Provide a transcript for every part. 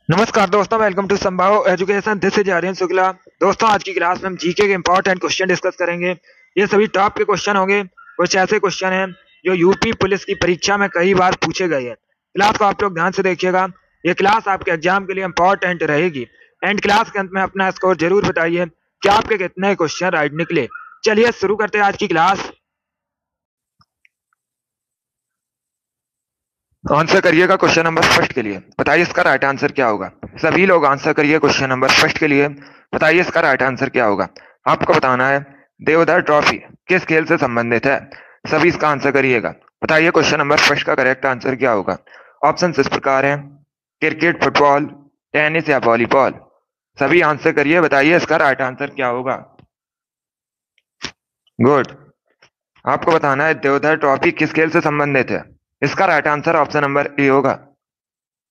नमस्कार दोस्तों, welcome to Sambhav education. This is Aryan Shukla. दोस्तों, आज की क्लास में हम जीके के इंपॉर्टेंट क्वेश्चन डिस्कस करेंगे। ये सभी टॉप के क्वेश्चन होंगे। कुछ ऐसे क्वेश्चन हैं जो यूपी पुलिस की परीक्षा में कई बार पूछे गए हैं। क्लास को आप लोग ध्यान से देखिएगा। ये क्लास आपके एग्जाम के लिए इंपॉर्टेंट रहेगी। एंड क्लास के अंत में अपना स्कोर जरूर बताइए कि आपके कितने क्वेश्चन राइट निकले। चलिए शुरू करते हैं आज की क्लास। आंसर करिएगा क्वेश्चन नंबर फर्स्ट के लिए। बताइए इसका राइट आंसर क्या होगा। सभी लोग आंसर करिए क्वेश्चन नंबर फर्स्ट के लिए। बताइए इसका राइट आंसर क्या होगा। आपको बताना है देवधर ट्रॉफी किस खेल से संबंधित है। सभी इसका आंसर करिएगा। बताइए क्वेश्चन नंबर फर्स्ट का करेक्ट आंसर क्या होगा। ऑप्शन इस प्रकार है, क्रिकेट, फुटबॉल, टेनिस या वॉलीबॉल। सभी आंसर करिए। बताइए इसका राइट आंसर क्या होगा। गुड। आपको बताना है देवधर ट्रॉफी किस खेल से संबंधित है। इसका right answer option number A होगा,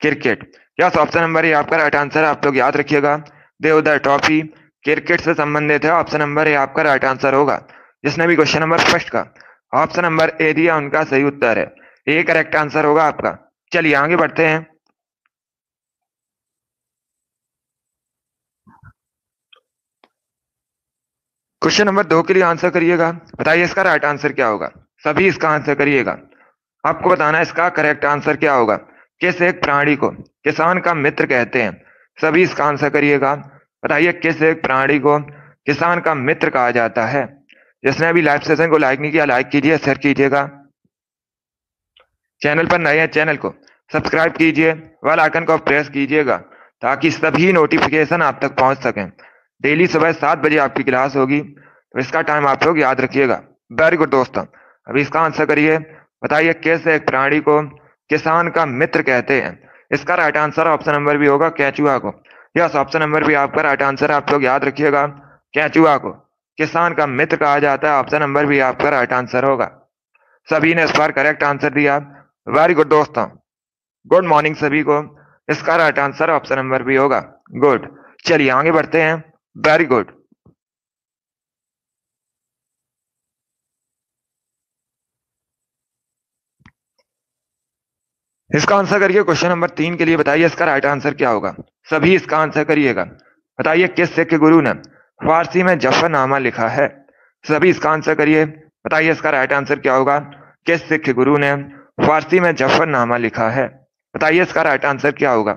cricket. Yes, option number A आपका राइट आंसर है। आप लोग याद रखिएगा, देवधर ट्रॉफी क्रिकेट से संबंधित है। ऑप्शन नंबर ए आपका राइट आंसर होगा। जिसने भी क्वेश्चन नंबर फर्स्ट का ऑप्शन नंबर ए दिया उनका सही उत्तर है। ए करेक्ट आंसर होगा आपका। चलिए आगे बढ़ते हैं। क्वेश्चन नंबर 2 के लिए आंसर करिएगा। बताइए इसका राइट आंसर क्या होगा। सभी इसका आंसर करिएगा। आपको बताना है इसका करेक्ट आंसर क्या होगा। किस एक प्राणी को किसान का मित्र कहते हैं। सभी इसका आंसर करिएगा। बताइए किस एक प्राणी को किसान का मित्र कहा जाता है। जिसने अभी लाइव सेशन को लाइक नहीं किया, लाइक कीजिए, शेयर कीजिएगा। चैनल पर नए हैं, चैनल को सब्सक्राइब कीजिए, बेल आइकन को प्रेस कीजिएगा ताकि सभी नोटिफिकेशन आप तक पहुंच सकें। डेली सुबह 7 बजे आपकी क्लास होगी, तो इसका टाइम आप लोग याद रखिएगा। वेरी गुड दोस्तों, अभी इसका आंसर करिए। बताइए कैसे एक प्राणी को किसान का मित्र कहते हैं। इसका राइट आंसर ऑप्शन नंबर भी होगा, केंचुआ को। यस, ऑप्शन नंबर भी आपका राइट आंसर है। आप लोग याद रखिएगा, केंचुआ को किसान का मित्र कहा जाता है। ऑप्शन नंबर भी आपका राइट आंसर होगा। सभी ने इस बार करेक्ट आंसर दिया। वेरी गुड दोस्तों, गुड मॉर्निंग सभी को। इसका राइट आंसर ऑप्शन नंबर भी होगा। गुड। चलिए आगे बढ़ते हैं। Very good. इसका आंसर करिए क्वेश्चन नंबर 3 के लिए। बताइए इसका राइट आंसर क्या होगा। सभी इसका आंसर करिएगा। बताइए किस सिख गुरु ने फारसी में जफरनामा लिखा है। सभी इसका आंसर करिए। बताइए इसका राइट आंसर क्या होगा। किस सिख गुरु ने फारसी में जफरनामा लिखा है। बताइए इसका राइट आंसर क्या होगा।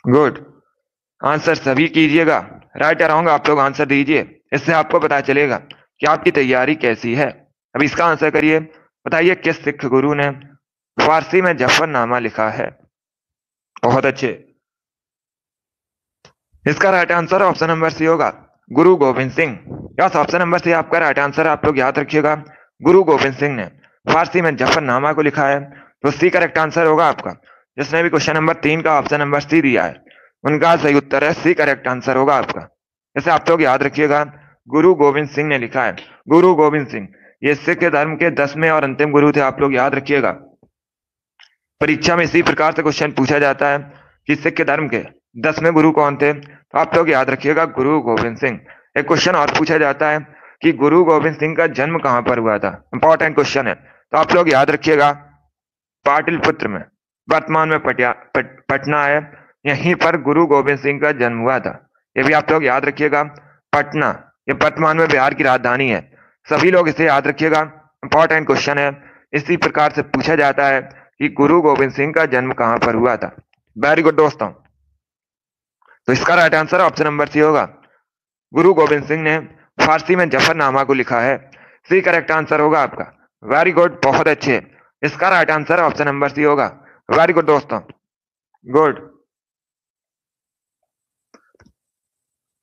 गुड। आंसर सभी कीजिएगा। राइट या रॉन्ग आप लोग आंसर दीजिए। इससे आपको पता चलेगा कि आपकी तैयारी कैसी है। अब इसका आंसर करिए। बताइए किस सिख गुरु ने फारसी में जफरनामा लिखा है। बहुत अच्छे। इसका right answer option number C होगा, Guru Gobind Singh. Yes, option number C आपका राइट आंसर। आप लोग याद रखिएगा, गुरु गोविंद सिंह ने फारसी में जफरनामा को लिखा है। तो सी करेक्ट आंसर होगा आपका। जिसने भी क्वेश्चन नंबर 3 का ऑप्शन नंबर सी दिया है उनका सही उत्तर है, सी करेक्ट आंसर होगा आपका। जैसे आप लोग याद रखिएगा, गुरु गोविंद सिंह ने लिखा है। गुरु गोविंद सिंह ये सिख धर्म के 10वें और अंतिम गुरु थे। आप लोग याद रखिएगा, परीक्षा में इसी प्रकार से क्वेश्चन पूछा जाता है कि सिख धर्म के 10वें गुरु कौन थे। तो आप लोग याद रखिएगा, गुरु गोविंद सिंह। एक क्वेश्चन और पूछा जाता है कि गुरु गोविंद सिंह का जन्म कहां पर हुआ था। इंपॉर्टेंट क्वेश्चन है, तो आप लोग याद रखिएगा, पाटलिपुत्र में, वर्तमान में पटना है, यहीं पर गुरु गोविंद सिंह का जन्म हुआ था। ये भी आप लोग याद रखिएगा, पटना ये वर्तमान में बिहार की राजधानी है। सभी लोग इसे याद रखिएगा, इंपॉर्टेंट क्वेश्चन है। इसी प्रकार से पूछा जाता है कि गुरु गोविंद सिंह का जन्म कहां पर हुआ था। वेरी गुड दोस्तों, तो इसका right answer option number C होगा, गुरु गोविंद सिंह ने फारसी में जफरनामा को लिखा है। सी करेक्ट आंसर होगा आपका। वेरी गुड, बहुत अच्छे। इसका right answer option number C होगा। वेरी गुड दोस्तों, गुड।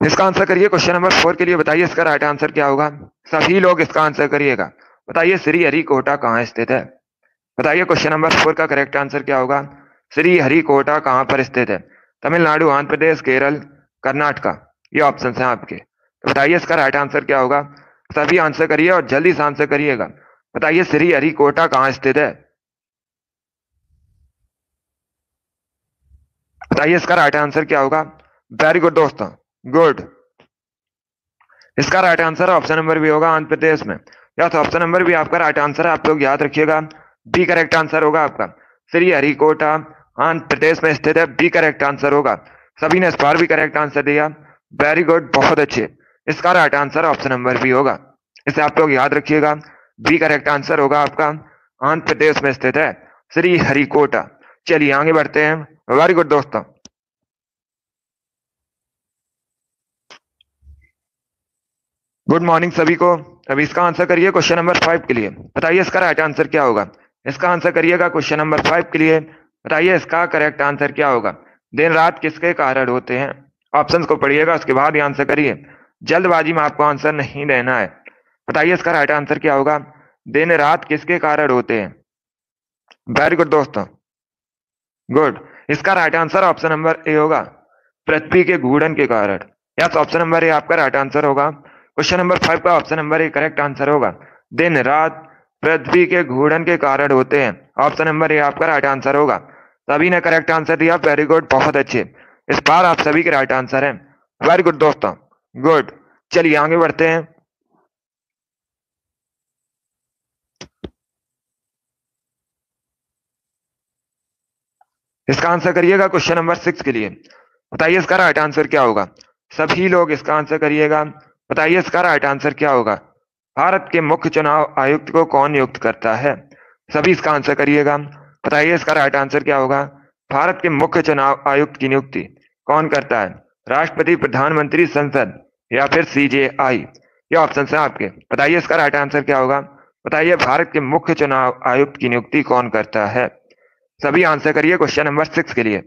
इसका आंसर करिए क्वेश्चन नंबर 4 के लिए। बताइए इसका राइट आंसर क्या होगा। सभी लोग इसका आंसर करिएगा। बताइए श्री हरिकोटा कहाँ स्थित है। बताइए क्वेश्चन नंबर 4 का करेक्ट आंसर क्या होगा। श्री हरिकोटा कहाँ पर स्थित है। तमिलनाडु, आंध्र प्रदेश, केरल, कर्नाटका, ये ऑप्शन है आपके। तो बताइए इसका राइट आंसर क्या होगा। सभी आंसर करिए और जल्दी से आंसर करिएगा। बताइए श्री हरिकोटा कहाँ स्थित है। बताइए इसका राइट आंसर क्या होगा। वेरी गुड दोस्तों, गुड। इसका राइट आंसर ऑप्शन नंबर भी होगा, आंध्र प्रदेश में। या तो ऑप्शन नंबर भी आपका राइट आंसर है। आप लोग याद रखिएगा, बी करेक्ट आंसर होगा आपका। श्री हरिकोटा आंध्र प्रदेश में स्थित है। बी करेक्ट आंसर होगा। सभी ने इस बार भी करेक्ट आंसर दिया। वेरी गुड, बहुत अच्छे। इसका right answer option number B होगा। इसे आप लोग याद रखिएगा। बी करेक्ट आंसर होगा आपका। आंध्र प्रदेश में स्थित है श्री हरिकोटा। चलिए आगे बढ़ते हैं। वेरी गुड दोस्तों। गुड मॉर्निंग सभी को। अभी इसका आंसर करिए क्वेश्चन नंबर 5 के लिए। बताइए इसका राइट आंसर क्या होगा। इसका आंसर करिएगा क्वेश्चन नंबर 5 के लिए। बताइए इसका करेक्ट आंसर क्या होगा। दिन रात किसके कारण होते हैं। ऑप्शंस को पढ़िएगा, उसके बाद ही आंसर करिए। जल्दबाजी में आपको आंसर नहीं देना है। बताइए इसका राइट आंसर क्या होगा। दिन रात किसके कारण होते हैं। वेरी गुड दोस्तों, गुड। इसका right answer option number A होगा, पृथ्वी के घूर्णन के कारण। यस, ऑप्शन नंबर ए आपका राइट आंसर होगा। क्वेश्चन नंबर 5 का option number A correct answer होगा। दिन रात पृथ्वी के घूर्णन के कारण होते हैं। ऑप्शन नंबर ए आपका राइट आंसर होगा। सभी ने करेक्ट आंसर दिया। वेरी गुड, बहुत अच्छे। इस बार आप सभी के राइट आंसर हैं। वेरी गुड दोस्तों, गुड। चलिए आगे बढ़ते हैं। इसका आंसर करिएगा क्वेश्चन नंबर 6 के लिए। बताइए इसका राइट आंसर क्या होगा। सभी लोग इसका आंसर करिएगा। बताइए इसका राइट आंसर क्या होगा। भारत के मुख्य चुनाव आयुक्त को कौन नियुक्त करता है। सभी इसका आंसर करिएगा। बताइए इसका राइट आंसर क्या होगा। भारत के मुख्य चुनाव आयुक्त की नियुक्ति कौन करता है। राष्ट्रपति, प्रधानमंत्री, संसद या फिर CJI। ये ऑप्शन है आपके। बताइए इसका राइट आंसर क्या होगा। बताइए भारत के मुख्य चुनाव आयुक्त की नियुक्ति कौन करता है। सभी आंसर करिए क्वेश्चन नंबर 6 के लिए।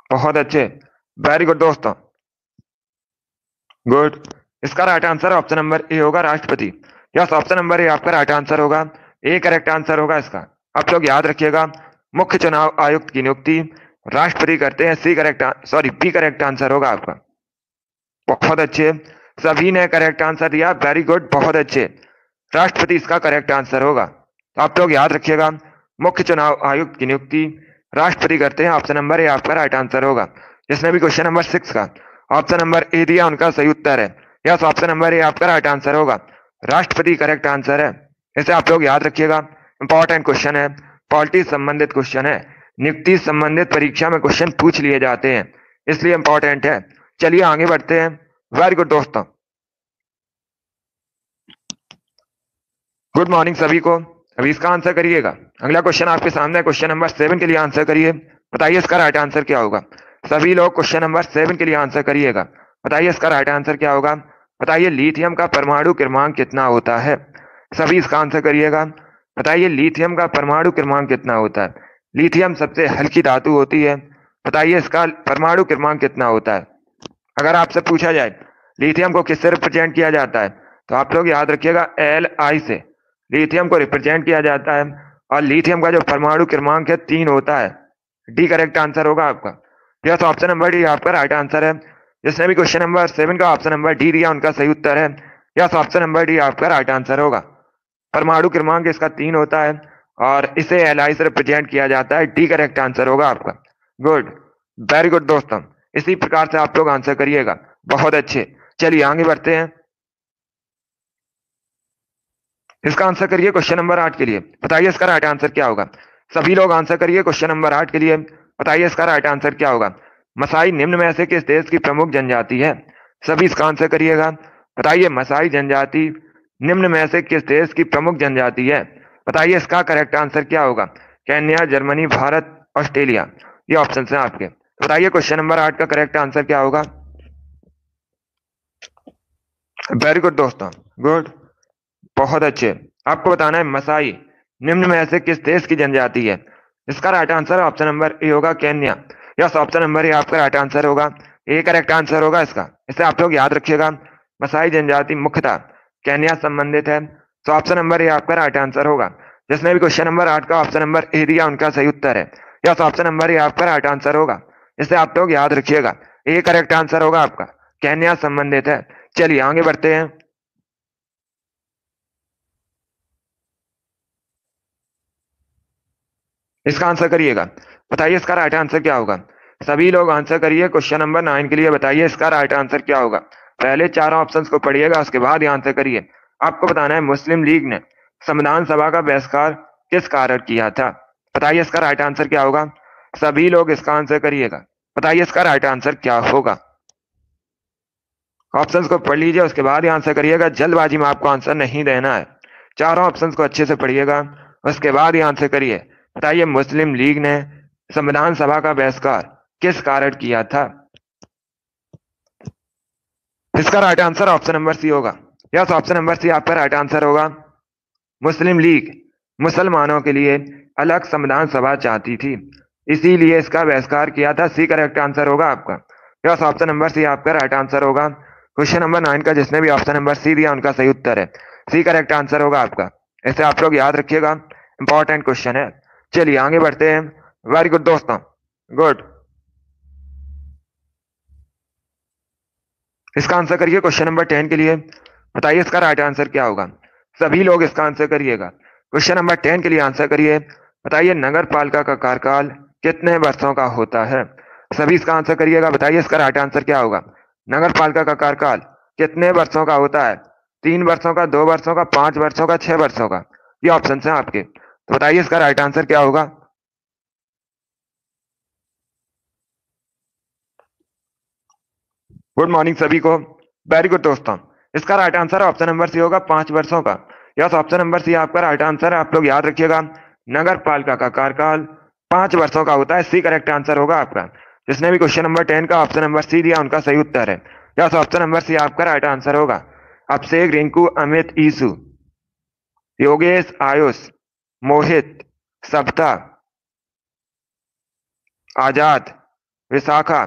बहुत अच्छे, वेरी गुड दोस्तों, गुड। इसका right answer option number A होगा, राष्ट्रपति। यस, ऑप्शन नंबर ए आपका राइट आंसर होगा। ए करेक्ट आंसर होगा इसका। आप लोग याद रखिएगा, मुख्य चुनाव आयुक्त की नियुक्ति राष्ट्रपति करते हैं। बी करेक्ट आंसर होगा आपका। बहुत अच्छे, सभी ने करेक्ट आंसर दिया। वेरी गुड, बहुत अच्छे। राष्ट्रपति इसका करेक्ट आंसर होगा। तो आप लोग याद रखिएगा, मुख्य चुनाव आयुक्त की नियुक्ति राष्ट्रपति करते हैं। ऑप्शन नंबर ए आपका राइट आंसर होगा। जिसने भी क्वेश्चन नंबर 6 का ऑप्शन नंबर ए दिया, उनका सही उत्तर है। यस, ऑप्शन नंबर ए आपका राइट आंसर होगा। राष्ट्रपति करेक्ट आंसर है। इसे आप लोग याद रखिएगा। इंपॉर्टेंट क्वेश्चन है, पॉलिटी संबंधित क्वेश्चन है। नियुक्ति संबंधित परीक्षा में क्वेश्चन पूछ लिए जाते हैं, इसलिए इंपॉर्टेंट है। चलिए आगे बढ़ते हैं। वेरी गुड दोस्तों, गुड मॉर्निंग सभी को। अभी इसका आंसर करिएगा। अगला क्वेश्चन आपके सामने, क्वेश्चन नंबर 7 के लिए आंसर करिए। बताइए इसका राइट आंसर क्या होगा। सभी लोग क्वेश्चन नंबर 7 के लिए आंसर करिएगा। बताइए इसका राइट आंसर क्या होगा। बताइए लिथियम का परमाणु क्रमांक कितना होता है। सभी इसका आंसर करिएगा। बताइए लिथियम का परमाणु क्रमांक कितना होता है। लिथियम सबसे हल्की धातु होती है। बताइए इसका परमाणु क्रमांक कितना होता है। अगर आपसे पूछा जाए लिथियम को किससे रिप्रेजेंट किया जाता है, तो आप लोग याद रखिएगा Li से लिथियम को रिप्रेजेंट किया जाता है। और लिथियम का जो परमाणु क्रमांक है 3 होता है। डी करेक्ट आंसर होगा आपका। यस, ऑप्शन नंबर डी आपका राइट आंसर है। जिसने भी क्वेश्चन नंबर 7 का ऑप्शन नंबर डी दिया, उनका सही उत्तर है। यस, ऑप्शन नंबर डी आपका राइट आंसर होगा। परमाणु क्रमांक इसका 3 होता है और इसे Li से रिप्रेजेंट किया जाता है। डी करेक्ट आंसर होगा आपका। गुड, वेरी गुड दोस्तों। इसी प्रकार से आप लोग आंसर करिएगा। बहुत अच्छे। चलिए आगे बढ़ते हैं। इसका आंसर करिए क्वेश्चन नंबर 8 के लिए। बताइए इसका राइट आंसर क्या होगा। सभी लोग आंसर करिए क्वेश्चन नंबर 8 के लिए। बताइए इसका राइट आंसर क्या होगा। मसाई निम्न में से किस देश की प्रमुख जनजाति है। सभी इसका आंसर करिएगा। बताइए मसाई जनजाति निम्न में से किस देश की प्रमुख जनजाति है। बताइए इसका करेक्ट आंसर क्या होगा। Kenya, Germany, Bharat, Australia. ये ऑप्शन है आपके। बताइए क्वेश्चन नंबर 8 का करेक्ट आंसर क्या होगा। वेरी गुड दोस्तों, गुड, बहुत अच्छे। आपको बताना है मसाई निम्न में से किस देश की जनजाति है। इसका right answer option number A होगा, Kenya. Yes, option number A आपका राइट आंसर होगा। ए करेक्ट आंसर होगा इसका। इसे आप लोग याद रखिएगा। मसाई जनजाति मुख्यतः केन्या संबंधित है, तो ऑप्शन नंबर ए आपका राइट आंसर होगा। जिसने भी क्वेश्चन नंबर 8 का ऑप्शन नंबर ए दिया, उनका सही उत्तर है। यस, ऑप्शन नंबर ए आपका राइट आंसर होगा। इसे आप लोग याद रखिएगा। ए करेक्ट आंसर होगा आपका, केन्या संबंधित है। चलिए आगे बढ़ते हैं। इसका आंसर करिएगा। बताइए इसका राइट आंसर क्या होगा। सभी लोग आंसर करिए क्वेश्चन नंबर 9 के लिए। बताइए इसका राइट आंसर क्या होगा। पहले 4 ऑप्शंस को पढ़िएगा, उसके बाद ही आंसर करिए। आपको बताना है मुस्लिम लीग ने संविधान सभा का बहिष्कार किस कारण किया था। बताइए इसका राइट आंसर क्या होगा। सभी लोग इसका आंसर करिएगा। बताइए इसका राइट आंसर क्या होगा। ऑप्शंस को पढ़ लीजिए, उसके बाद ही आंसर करिएगा। जल्दबाजी में आपको आंसर नहीं देना है। चारों ऑप्शंस को अच्छे से पढ़िएगा, उसके बाद ही आंसर करिए। बताइए मुस्लिम लीग ने संविधान सभा का बहिष्कार किस कारण किया था। इसका right answer option number C होगा। यस, ऑप्शन नंबर सी आपका राइट आंसर होगा। मुस्लिम लीग मुसलमानों के लिए अलग संविधान सभा चाहती थी, इसीलिए इसका बहिष्कार किया था। सी करेक्ट आंसर होगा आपका। यस, ऑप्शन नंबर सी आपका राइट आंसर होगा। क्वेश्चन नंबर 9 का जिसने भी ऑप्शन नंबर सी दिया उनका सही उत्तर है। सी करेक्ट आंसर होगा आपका। इसे आप लोग याद रखिएगा, इंपॉर्टेंट क्वेश्चन है। चलिए आगे बढ़ते हैं। वेरी गुड दोस्तों, गुड। इसका आंसर करिए क्वेश्चन नंबर 10 के लिए। बताइए इसका राइट आंसर क्या होगा। सभी लोग इसका आंसर करिएगा। क्वेश्चन नंबर 10 के लिए आंसर करिए। बताइए नगर पालिका का कार्यकाल कितने वर्षों का होता है। सभी इसका आंसर करिएगा। बताइए इसका राइट आंसर क्या होगा। नगर पालिका का कार्यकाल कितने वर्षों का होता है। 3 वर्षों का, 2 वर्षों का, 5 वर्षों का, 6 वर्षों का। ये ऑप्शन है आपके, तो बताइए इसका राइट आंसर क्या होगा। गुड मॉर्निंग सभी को। वेरी गुड दोस्तों, इसका right answer option number C होगा, 5 वर्षों का। यस, ऑप्शन नंबर सी आपका राइट आंसर है। आप लोग याद रखिएगा, नगर पालिका का कार्यकाल 5 वर्षों का होता है। सी करेक्ट आंसर होगा आपका। जिसने भी क्वेश्चन नंबर 10 का ऑप्शन नंबर सी दिया उनका सही उत्तर है। यस, ऑप्शन नंबर सी आपका राइट आंसर होगा। अभिषेक, रिंकू, अमित, ईसु, योगेश, आयुष, मोहित, सप्ता, आजाद, विशाखा,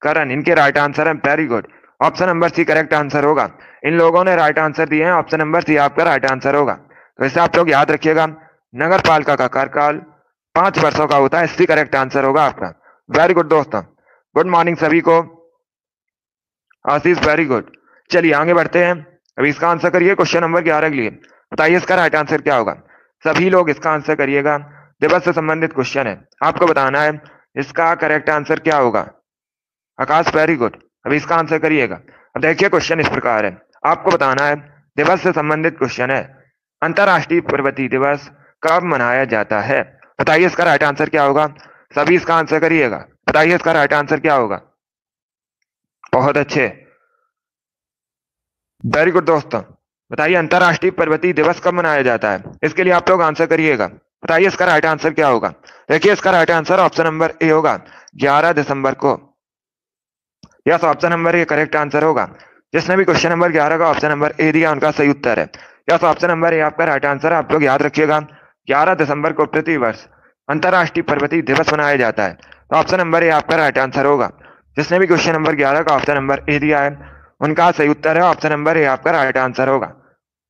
करण, इनके राइट आंसर है। Very good, option number C correct answer होगा। इन लोगों ने राइट आंसर दिए हैं, ऑप्शन नंबर सी आपका राइट आंसर होगा। तो इसे आप लोग याद रखिएगा, नगर पालिका का कार्यकाल 5 वर्षों का होता है। सी करेक्ट आंसर होगा आपका। वेरी गुड दोस्तों, गुड मॉर्निंग सभी को। आशीष, वेरी गुड। चलिए आगे बढ़ते हैं। अभी इसका आंसर करिए क्वेश्चन नंबर 11 के लिए। बताइए इसका राइट आंसर क्या होगा। सभी लोग इसका आंसर करिएगा। दिवस से संबंधित क्वेश्चन है, आपको बताना है इसका करेक्ट आंसर क्या होगा। आकाश, वेरी गुड। अभी इसका आंसर करिएगा। अब देखिए क्वेश्चन इस प्रकार है, आपको बताना है, दिवस से संबंधित क्वेश्चन है। अंतरराष्ट्रीय पर्वतीय दिवस कब मनाया जाता है। बताइए इसका राइट आंसर क्या होगा। सभी इसका आंसर करिएगा। बताइए इसका राइट आंसर क्या होगा। बहुत अच्छे, वेरी गुड दोस्तों। बताइए अंतरराष्ट्रीय पर्वतीय दिवस कब मनाया जाता है। इसके लिए आप लोग आंसर करिएगा। बताइए इसका राइट आंसर क्या होगा। देखिए इसका right answer option number A होगा, 11 दिसंबर को। Yes, option number A correct answer होगा। जिसने भी क्वेश्चन नंबर 11 का ऑप्शन नंबर ए दिया उनका सही उत्तर है। यस, ऑप्शन नंबर ए आपका राइट आंसर है। आप लोग याद रखिएगा, 11 दिसंबर को प्रतिवर्ष अंतरराष्ट्रीय पर्वतीय दिवस मनाया जाता है। तो ऑप्शन नंबर ए आपका राइट आंसर होगा। जिसने भी क्वेश्चन नंबर 11 का ऑप्शन नंबर ए दिया है उनका सही उत्तर है, ऑप्शन नंबर ए आपका राइट आंसर होगा।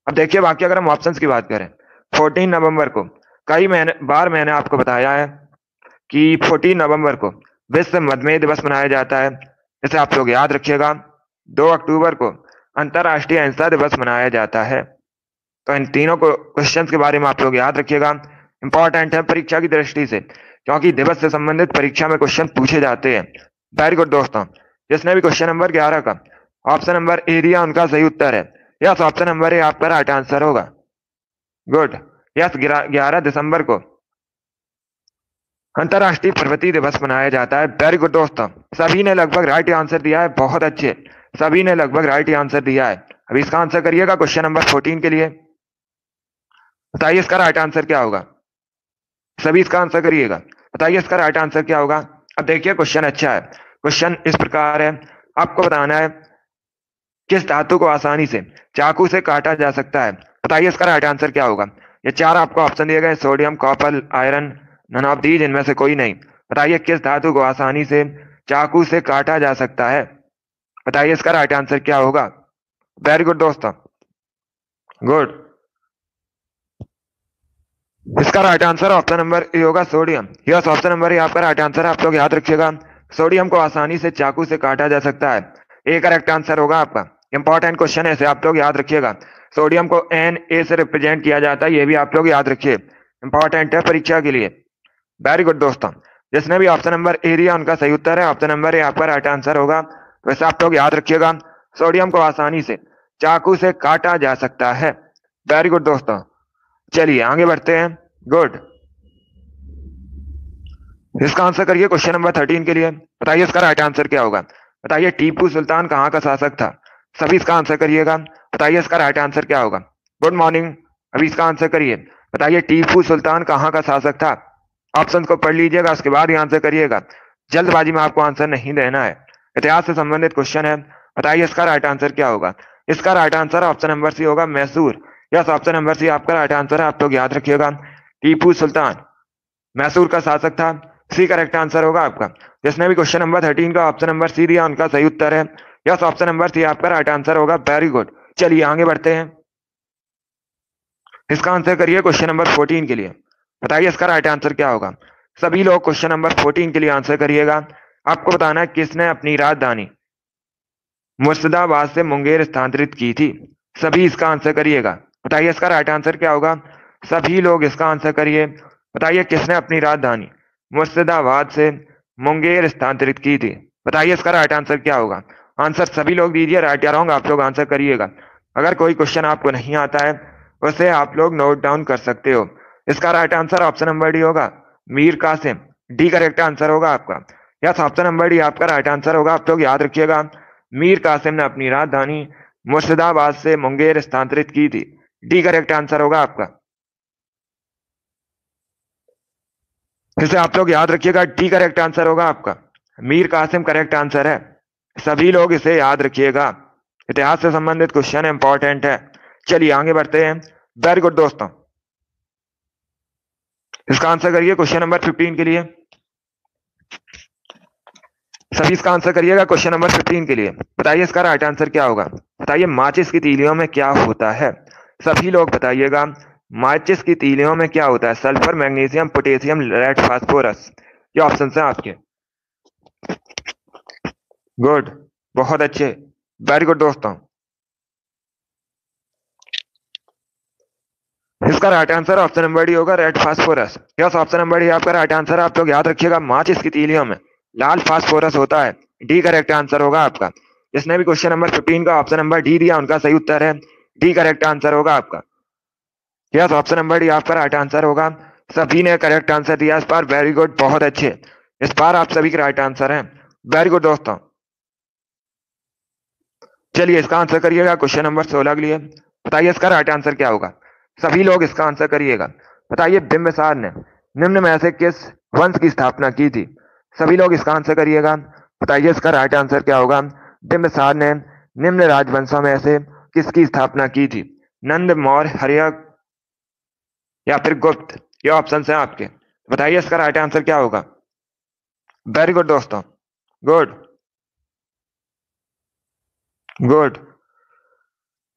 अब देखिए बाकी अगर हम ऑप्शंस की बात करें, 14 नवंबर को, कई बार मैंने आपको बताया है कि 14 नवंबर को विश्व मधुमेह दिवस मनाया जाता है। इसे आप लोग याद रखिएगा। 2 अक्टूबर को अंतरराष्ट्रीय अहिंसा दिवस मनाया जाता है। तो इन तीनों को क्वेश्चंस के बारे में आप लोग याद रखिएगा, इंपॉर्टेंट है परीक्षा की दृष्टि से, क्योंकि दिवस से संबंधित परीक्षा में क्वेश्चन पूछे जाते हैं। वेरी गुड दोस्तों, जिसने भी क्वेश्चन नंबर 11 का ऑप्शन नंबर ए दिया उनका सही उत्तर है। यस, ऑप्शन नंबर ए आपका राइट आंसर होगा। गुड। यस, 11 दिसंबर को अंतरराष्ट्रीय पर्वतीय दिवस मनाया जाता है। वेरी गुड दोस्तों, सभी ने लगभग राइट आंसर दिया है। बहुत अच्छे, सभी ने लगभग राइट आंसर दिया है। अब इसका आंसर करिएगा क्वेश्चन नंबर 14 के लिए। बताइए इसका राइट आंसर क्या होगा। सभी इसका आंसर करिएगा। बताइए इसका राइट आंसर क्या होगा। अब देखिए क्वेश्चन अच्छा है। क्वेश्चन इस प्रकार है, आपको बताना है किस धातु को आसानी से चाकू से काटा जा सकता है। बताइए इसका राइट आंसर क्या होगा। ये 4 आपको ऑप्शन दिए गए, sodium, copper, iron, none of these, इनमें से कोई नहीं। बताइए किस धातु को आसानी से चाकू से काटा जा सकता है। बताइए इसका राइट आंसर क्या होगा। वेरी गुड दोस्तों, गुड। इसका right answer option number A होगा, sodium. Yes, option number A आपका राइट आंसर है। आप लोग याद रखिएगा, सोडियम को आसानी से चाकू से काटा जा सकता है। ए करेक्ट आंसर होगा आपका। इंपॉर्टेंट क्वेश्चन है, इसे आप लोग याद रखिएगा। सोडियम को Na से रिप्रेजेंट किया जाता है, ये भी आप लोग याद रखिए, इंपॉर्टेंट है परीक्षा के लिए। वेरी गुड दोस्तों, जिसने भी ऑप्शन नंबर ए दिया उनका सही उत्तर है। ऑप्शन नंबर ए आपका राइट आंसर होगा। वैसे आप लोग याद रखिएगा, सोडियम को आसानी से चाकू से काटा जा सकता है। वेरी गुड दोस्तों, चलिए आगे बढ़ते हैं। गुड। इसका आंसर करिए क्वेश्चन नंबर 13 के लिए। बताइए इसका राइट आंसर क्या होगा। बताइए टीपू सुल्तान कहाँ का शासक था। सभी इसका आंसर करिएगा। बताइए इसका राइट आंसर क्या होगा। Good morning. अभी इसका आंसर करिए। बताइए टीपू सुल्तान कहाँ का शासक था। ऑप्शन को पढ़ लीजिएगा, उसके बाद ही आंसर करिएगा। जल्दबाजी में आपको आंसर नहीं देना है। इतिहास से संबंधित क्वेश्चन है। बताइए इसका राइट आंसर क्या होगा। इसका right answer option number C होगा, Mysore. Yes, option number C आपका राइट आंसर है। आप लोग याद रखिएगा, टीपू सुल्तान मैसूर का शासक था। सी करेक्ट आंसर होगा आपका। जिसने भी क्वेश्चन नंबर 13 का ऑप्शन नंबर सी दिया उनका सही उत्तर है। यस, ऑप्शन नंबर सी आपका राइट आंसर होगा। Very good. चलिए आगे बढ़ते हैं। इसका आंसर करिए क्वेश्चन नंबर 14 के लिए। बताइए इसका राइट आंसर क्या होगा। सभी लोग क्वेश्चन नंबर 14 के लिए आंसर करिएगा। आपको बताना है किसने अपनी राजधानी मुर्शिदाबाद से मुंगेर स्थानांतरित की थी। सभी इसका आंसर करिएगा। बताइए इसका राइट आंसर क्या होगा। सभी लोग इसका आंसर करिए। बताइए किसने अपनी राजधानी मुर्शिदाबाद से मुंगेर स्थानांतरित की थी। बताइए इसका राइट आंसर क्या होगा। आंसर सभी लोग दीजिए, राइट या रॉन्ग आप लोग आंसर करिएगा। अगर कोई क्वेश्चन आपको नहीं आता है उसे आप लोग नोट डाउन कर सकते हो। इसका right answer option number D होगा, Mir Qasim. D correct answer होगा आपका। यस, ऑप्शन नंबर डी आपका राइट आंसर होगा। आप लोग याद रखिएगा, मीर कासिम ने अपनी राजधानी मुर्शिदाबाद से मुंगेर स्थानांतरित की थी। डी करेक्ट आंसर होगा आपका। इसे आप लोग याद रखिएगा, डी करेक्ट आंसर होगा आपका। मीर कासिम करेक्ट आंसर है। सभी लोग इसे याद रखिएगा। इतिहास से संबंधित क्वेश्चन इंपॉर्टेंट है। चलिए आगे बढ़ते हैं। वेरी गुड दोस्तों। इसका आंसर करिए क्वेश्चन नंबर 15 के लिए। सभी इसका आंसर करिएगा क्वेश्चन नंबर 15 के लिए। बताइए इसका राइट आंसर क्या होगा। बताइए माचिस की तीलियों में क्या होता है। सभी लोग बताइएगा, माचिस की तीलियों में क्या होता है। Sulphur, magnesium, potassium, lead, phosphorus. ये ऑप्शन है आपके। गुड, बहुत अच्छे, वेरी गुड दोस्तों। इसका right answer option number D होगा, red phosphorus. Yes, option number D आपका राइट आंसर है। आप लोग याद रखिएगा, माचिस की तीलियों में लाल फास्फोरस होता है। डी करेक्ट आंसर होगा आपका। जिसने भी क्वेश्चन नंबर 15 का ऑप्शन नंबर डी दिया उनका सही उत्तर है। डी करेक्ट आंसर होगा आपका। यस, ऑप्शन नंबर डी आपका राइट आंसर होगा। सभी ने करेक्ट आंसर दिया इस बार। वेरी गुड, बहुत अच्छे। इस बार आप सभी के राइट आंसर हैं। वेरी गुड दोस्तों। चलिए इसका आंसर करिएगा क्वेश्चन नंबर 16 के लिए। बताइए इसका राइट आंसर क्या होगा। सभी लोग इसका आंसर करिएगा। बताइए बिंबिसार ने निम्न में से किस वंश की स्थापना की थी। सभी लोग इसका आंसर करिएगा। बताइए इसका राइट आंसर क्या होगा। बिंबिसार ने निम्न राजवंशों में से किसकी स्थापना की थी। नंद, मौर्य, हर्यक या फिर गुप्त। ये ऑप्शन है आपके। बताइए इसका राइट आंसर क्या होगा। वेरी गुड दोस्तों, गुड गुड।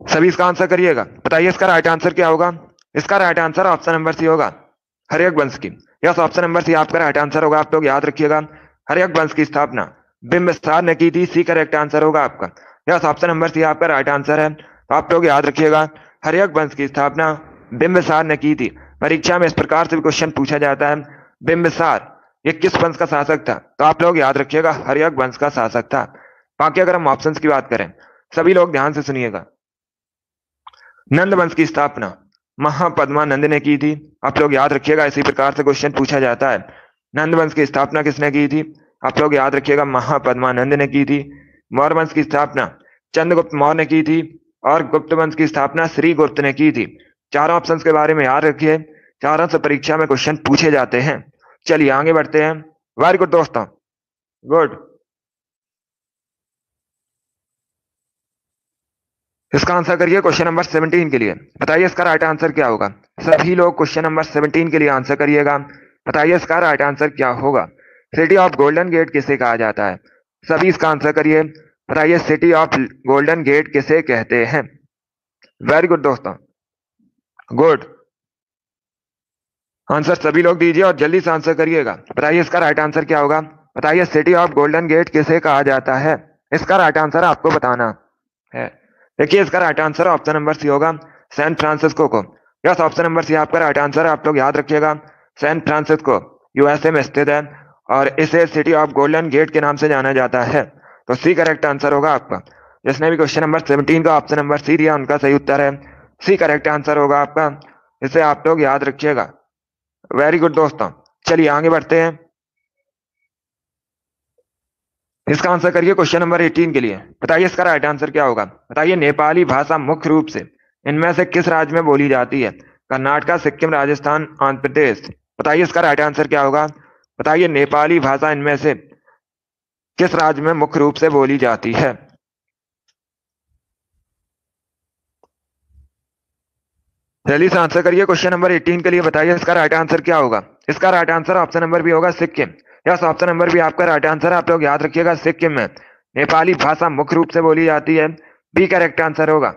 सभी इसका आंसर करिएगा। बताइए इसका राइट आंसर क्या होगा। इसका right answer option number C होगा, हर्यक वंश की। यस, ऑप्शन नंबर सी आपका राइट आंसर होगा। आप लोग याद रखिएगा, हर्यक वंश की स्थापना बिंबिसार ने की थी। सी करेक्ट आंसर होगा आपका। यस, ऑप्शन नंबर सी आपका राइट आंसर है। तो आप लोग याद रखिएगा, हर्यक वंश की स्थापना बिंबिसार ने की थी। परीक्षा में इस प्रकार से भी क्वेश्चन पूछा जाता है, बिंबिसार ये किस वंश का शासक था। तो आप लोग याद रखिएगा, हर्यक वंश का शासक था। बाकी अगर हम ऑप्शंस की बात करें, सभी लोग ध्यान से सुनिएगा। नंद वंश की स्थापना महापद्मा नंद ने की थी। आप लोग याद रखिएगा, इसी प्रकार से क्वेश्चन पूछा जाता है। नंद वंश की स्थापना किसने की थी। आप लोग याद रखिएगा, महापद्मा नंद ने की थी। मौर्य वंश की स्थापना चंद्रगुप्त मौर्य ने की थी। और गुप्त वंश की स्थापना श्रीगुप्त ने की थी। चारों ऑप्शंस के बारे में याद रखिए, चारों से परीक्षा में क्वेश्चन पूछे जाते हैं। चलिए आगे बढ़ते हैं। वेरी गुड दोस्तों, गुड। इसका आंसर करिए क्वेश्चन नंबर 17 के लिए। बताइए इसका राइट आंसर क्या होगा। सभी लोग क्वेश्चन नंबर 17 के लिए आंसर करिएगा। बताइए इसका राइट आंसर क्या होगा। सिटी ऑफ गोल्डन गेट किसे कहा जाता है। सभी इसका आंसर करिए। बताइए सिटी ऑफ गोल्डन गेट किसे कहते हैं। वेरी गुड दोस्तों, गुड। आंसर सभी लोग दीजिए और जल्दी से आंसर करिएगा। बताइए इसका राइट आंसर क्या होगा। बताइए सिटी ऑफ गोल्डन गेट किसे कहा जाता है। इसका राइट आंसर आपको बताना है। देखिए इसका right answer option number C होगा, सैन फ्रांसिस्को को। यस, ऑप्शन नंबर सी आपका राइट आंसर है। आप लोग याद रखिएगा, सैन फ्रांसिस्को यूएसए में स्थित है और इसे सिटी ऑफ गोल्डन गेट के नाम से जाना जाता है। तो सी करेक्ट आंसर होगा आपका। जिसने भी क्वेश्चन नंबर 17 का ऑप्शन नंबर सी दिया उनका सही उत्तर है। सी करेक्ट आंसर होगा आपका। इसे आप लोग याद रखिएगा। वेरी गुड दोस्तों। चलिए आगे बढ़ते हैं। इसका आंसर करिए क्वेश्चन नंबर 18 के लिए। बताइए इसका राइट आंसर क्या होगा। बताइए नेपाली भाषा मुख्य रूप से इनमें से किस राज्य में बोली जाती है। कर्नाटक, सिक्किम, राजस्थान, आंध्र प्रदेश। बताइए इसका राइट आंसर क्या होगा। बताइए नेपाली भाषा इनमें से किस राज्य में मुख्य रूप से बोली जाती है। जल्दी से आंसर करिए क्वेश्चन नंबर 18 के लिए। बताइए इसका राइट आंसर क्या होगा। इसका right answer option number B होगा Sikkim. Yes, option number B आपका राइट आंसर है। आप लोग याद रखिएगा, सिक्किम में नेपाली भाषा मुख्य रूप से बोली जाती है। बी करेक्ट आंसर होगा।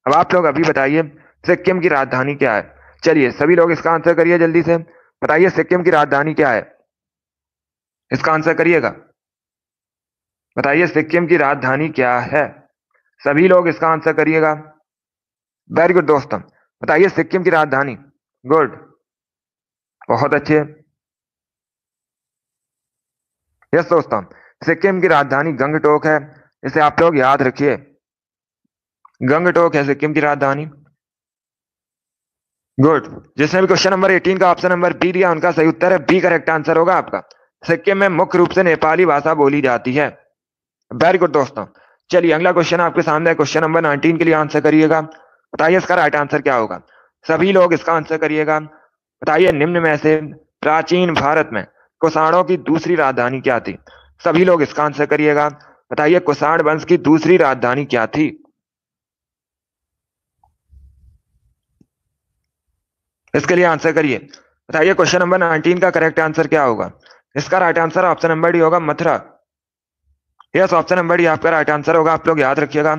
अब आप लोग अभी बताइए सिक्किम की राजधानी क्या है। चलिए सभी लोग इसका आंसर करिए जल्दी से। बताइए सिक्किम की राजधानी क्या है। इसका आंसर करिएगा। बताइए सिक्किम की राजधानी क्या है। सभी लोग इसका आंसर करिएगा। वेरी गुड दोस्तों, बताइए सिक्किम की राजधानी। गुड, बहुत अच्छे। यस दोस्तों, सिक्किम की राजधानी गंगटोक है। इसे आप लोग याद रखिए, गंगटोक है सिक्किम की राजधानी। गुड, जिसने भी क्वेश्चन नंबर 18 का ऑप्शन नंबर बी दिया उनका सही उत्तर है बी करेक्ट आंसर होगा आपका। सिक्किम में मुख्य रूप से नेपाली भाषा बोली जाती है। वेरी गुड दोस्तों, चलिए अगला क्वेश्चन आपके सामने है। क्वेश्चन नंबर 19 के लिए आंसर करिएगा। बताइए इसका राइट आंसर क्या होगा। सभी लोग इसका आंसर करिएगा। बताइए निम्न में से प्राचीन भारत में कुषाणों की दूसरी राजधानी क्या थी। सभी लोग इसका आंसर करिएगा। बताइए कुषाण वंश की दूसरी राजधानी क्या थी। इसके लिए आंसर करिए। बताइए क्वेश्चन नंबर 19 का करेक्ट आंसर क्या होगा। इसका right answer option number D होगा Mathura. Yes, option number D आपका राइट आंसर होगा। आप लोग याद रखिएगा,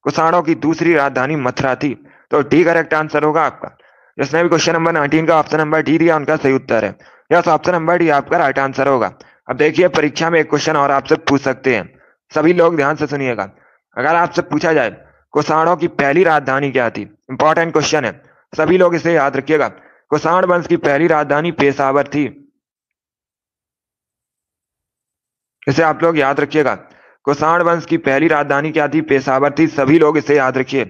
कुषाणों की दूसरी राजधानी मथुरा थी। तो डी करेक्ट आंसर होगा आपका। जिसने भी क्वेश्चन नंबर 19 का ऑप्शन नंबर डी दिया उनका सही उत्तर है। यस, ऑप्शन नंबर डी आपका राइट आंसर होगा। अब देखिए परीक्षा में एक क्वेश्चन और आपसे पूछ सकते हैं। सभी लोग ध्यान से सुनिएगा। अगर आपसे पूछा जाए कुषाणों की पहली राजधानी क्या थी, इंपॉर्टेंट क्वेश्चन है, सभी लोग इसे याद रखिएगा। कुषाण वंश की पहली राजधानी पेशावर थी। इसे आप लोग याद रखिएगा। कुषाण वंश की पहली राजधानी क्या थी, पेशावर थी। सभी लोग इसे याद रखिए,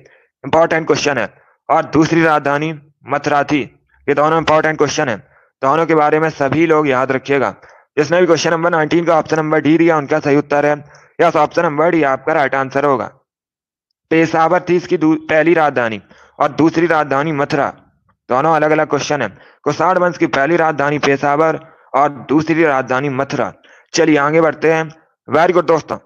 इंपॉर्टेंट क्वेश्चन है। और दूसरी राजधानी मथुरा थी। ये दोनों इंपॉर्टेंट क्वेश्चन है, दोनों के बारे में सभी लोग याद रखिएगा। जिसने भी क्वेश्चन नंबर 19 का ऑप्शन नंबर डी दिया उनका सही उत्तर है। यस, ऑप्शन नंबर डी आपका राइट आंसर होगा। पेशावर थी इसकी पहली राजधानी और दूसरी राजधानी मथुरा। दोनों अलग अलग क्वेश्चन है। कुषाण वंश की पहली राजधानी पेशावर और दूसरी राजधानी मथुरा। चलिए आगे बढ़ते हैं। वेरी गुड दोस्तों,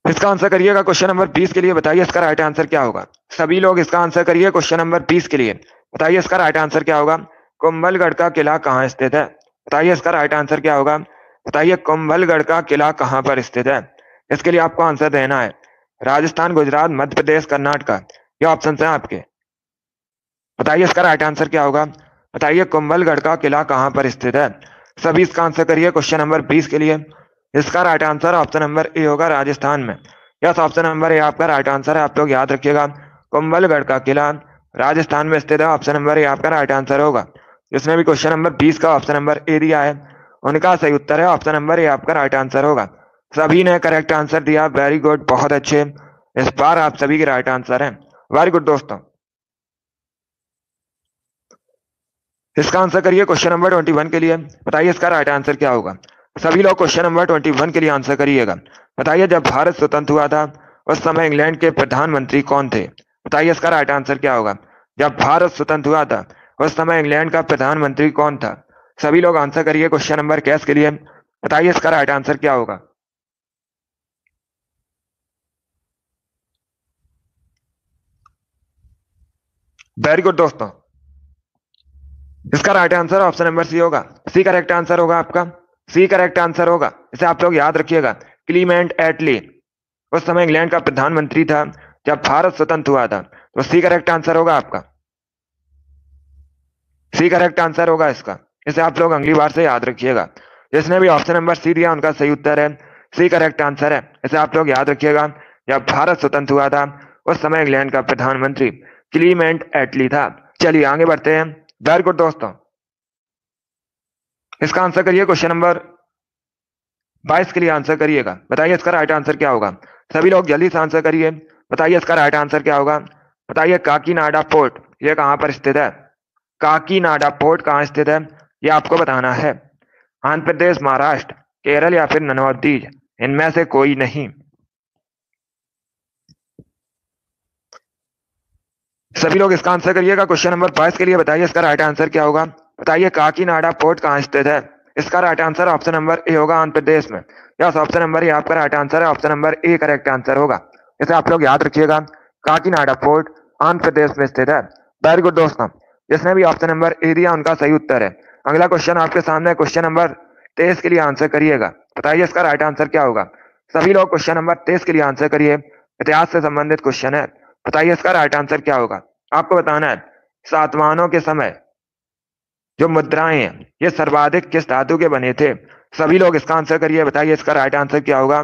इसका आंसर करिएगा क्वेश्चन नंबर 20 के लिए। बताइए इसका राइट आंसर क्या होगा। सभी लोग इसका आंसर करिए क्वेश्चन नंबर 20 के लिए। बताइए इसका राइट आंसर क्या होगा। कुंभलगढ़ का किला कहाँ स्थित है। बताइए इसका राइट आंसर क्या होगा। बताइए कुंभलगढ़ का किला कहाँ पर स्थित है। इसके लिए आपको आंसर देना है। राजस्थान, गुजरात, मध्य प्रदेश, कर्नाटक, ये ऑप्शन है आपके। बताइए इसका राइट आंसर क्या होगा। बताइए कुंभलगढ़ का किला कहाँ पर स्थित है। सभी इसका आंसर करिए क्वेश्चन नंबर 20 के लिए। इसका right answer option number A होगा, राजस्थान में। यस, ऑप्शन नंबर ए आपका राइट आंसर है। आप लोग याद रखिएगा, कुंभलगढ़ का किला राजस्थान में स्थित है। ऑप्शन नंबर ए आपका राइट आंसर होगा। जिसने भी क्वेश्चन नंबर 20 का ऑप्शन नंबर ए दिया है उनका सही उत्तर है ऑप्शन नंबर ए आपका राइट आंसर होगा। सभी ने करेक्ट आंसर दिया। वेरी गुड, बहुत अच्छे। इस बार आप सभी के राइट आंसर है। वेरी गुड दोस्तों, इसका आंसर करिए क्वेश्चन नंबर 21 के लिए। बताइए इसका राइट आंसर क्या होगा। सभी लोग क्वेश्चन नंबर 21 के लिए आंसर करिएगा। बताइए जब भारत स्वतंत्र हुआ था उस समय इंग्लैंड के प्रधानमंत्री कौन थे। बताइए इसका राइट आंसर क्या होगा। जब भारत स्वतंत्र हुआ था उस समय इंग्लैंड का प्रधानमंत्री कौन था। सभी लोग आंसर करिए क्वेश्चन नंबर कैश के लिए। बताइए इसका राइट आंसर क्या होगा। वेरी गुड दोस्तों, इसका right answer option number C होगा। सी करेक्ट आंसर होगा आपका। सी करेक्ट आंसर होगा। इसे आप लोग याद रखिएगा। क्लीमेंट एटली उस समय इंग्लैंड का प्रधानमंत्री था जब भारत स्वतंत्र हुआ था। तो सी करेक्ट आंसर होगा आपका। सी करेक्ट आंसर होगा इसका। इसे आप लोग अगली बार से याद रखिएगा। जिसने भी ऑप्शन नंबर सी दिया उनका सही उत्तर है। सी करेक्ट आंसर है। इसे आप लोग याद रखिएगा। जब भारत स्वतंत्र हुआ था उस समय इंग्लैंड का प्रधानमंत्री क्लीमेंट एटली था। चलिए आगे बढ़ते हैं। वेरी गुड दोस्तों, इसका आंसर करिए क्वेश्चन नंबर 22 के लिए आंसर करिएगा। बताइए इसका राइट आंसर क्या होगा। सभी लोग जल्दी से आंसर करिए। बताइए इसका राइट आंसर क्या होगा। बताइए काकीनाडा पोर्ट ये कहां पर स्थित है। काकीनाडा पोर्ट कहां स्थित है। ये आपको बताना है। आंध्र प्रदेश, महाराष्ट्र, केरल या फिर नन ऑफ दीज, इनमें से कोई नहीं। सभी लोग इसका आंसर करिएगा। क्वेश्चन नंबर 22 के लिए बताइए इसका राइट आंसर क्या होगा। बताइए काकीनाडा पोर्ट कहाँ स्थित है। इसका right answer option number A होगा, आंध्र प्रदेश में। यस, ऑप्शन नंबर ए आपका राइट आंसर है। Option number A correct answer होगा। इसे आप लोग याद रखिएगा, काकीनाडा पोर्ट आंध्र प्रदेश में स्थित है। वेरी गुड दोस्तों, जिसने भी ऑप्शन नंबर ए दिया उनका सही उत्तर है। अगला क्वेश्चन आपके सामने, क्वेश्चन नंबर 23 के लिए आंसर करिएगा। बताइए इसका राइट आंसर क्या होगा। सभी लोग क्वेश्चन नंबर 23 के लिए आंसर करिए। इतिहास से संबंधित क्वेश्चन है। बताइए इसका राइट आंसर क्या होगा। आपको बताना है सातवाहनों के समय जो मुद्राएं हैं ये सर्वाधिक किस धातु के बने थे। सभी लोग इसका आंसर करिए। बताइए इसका राइट आंसर क्या होगा।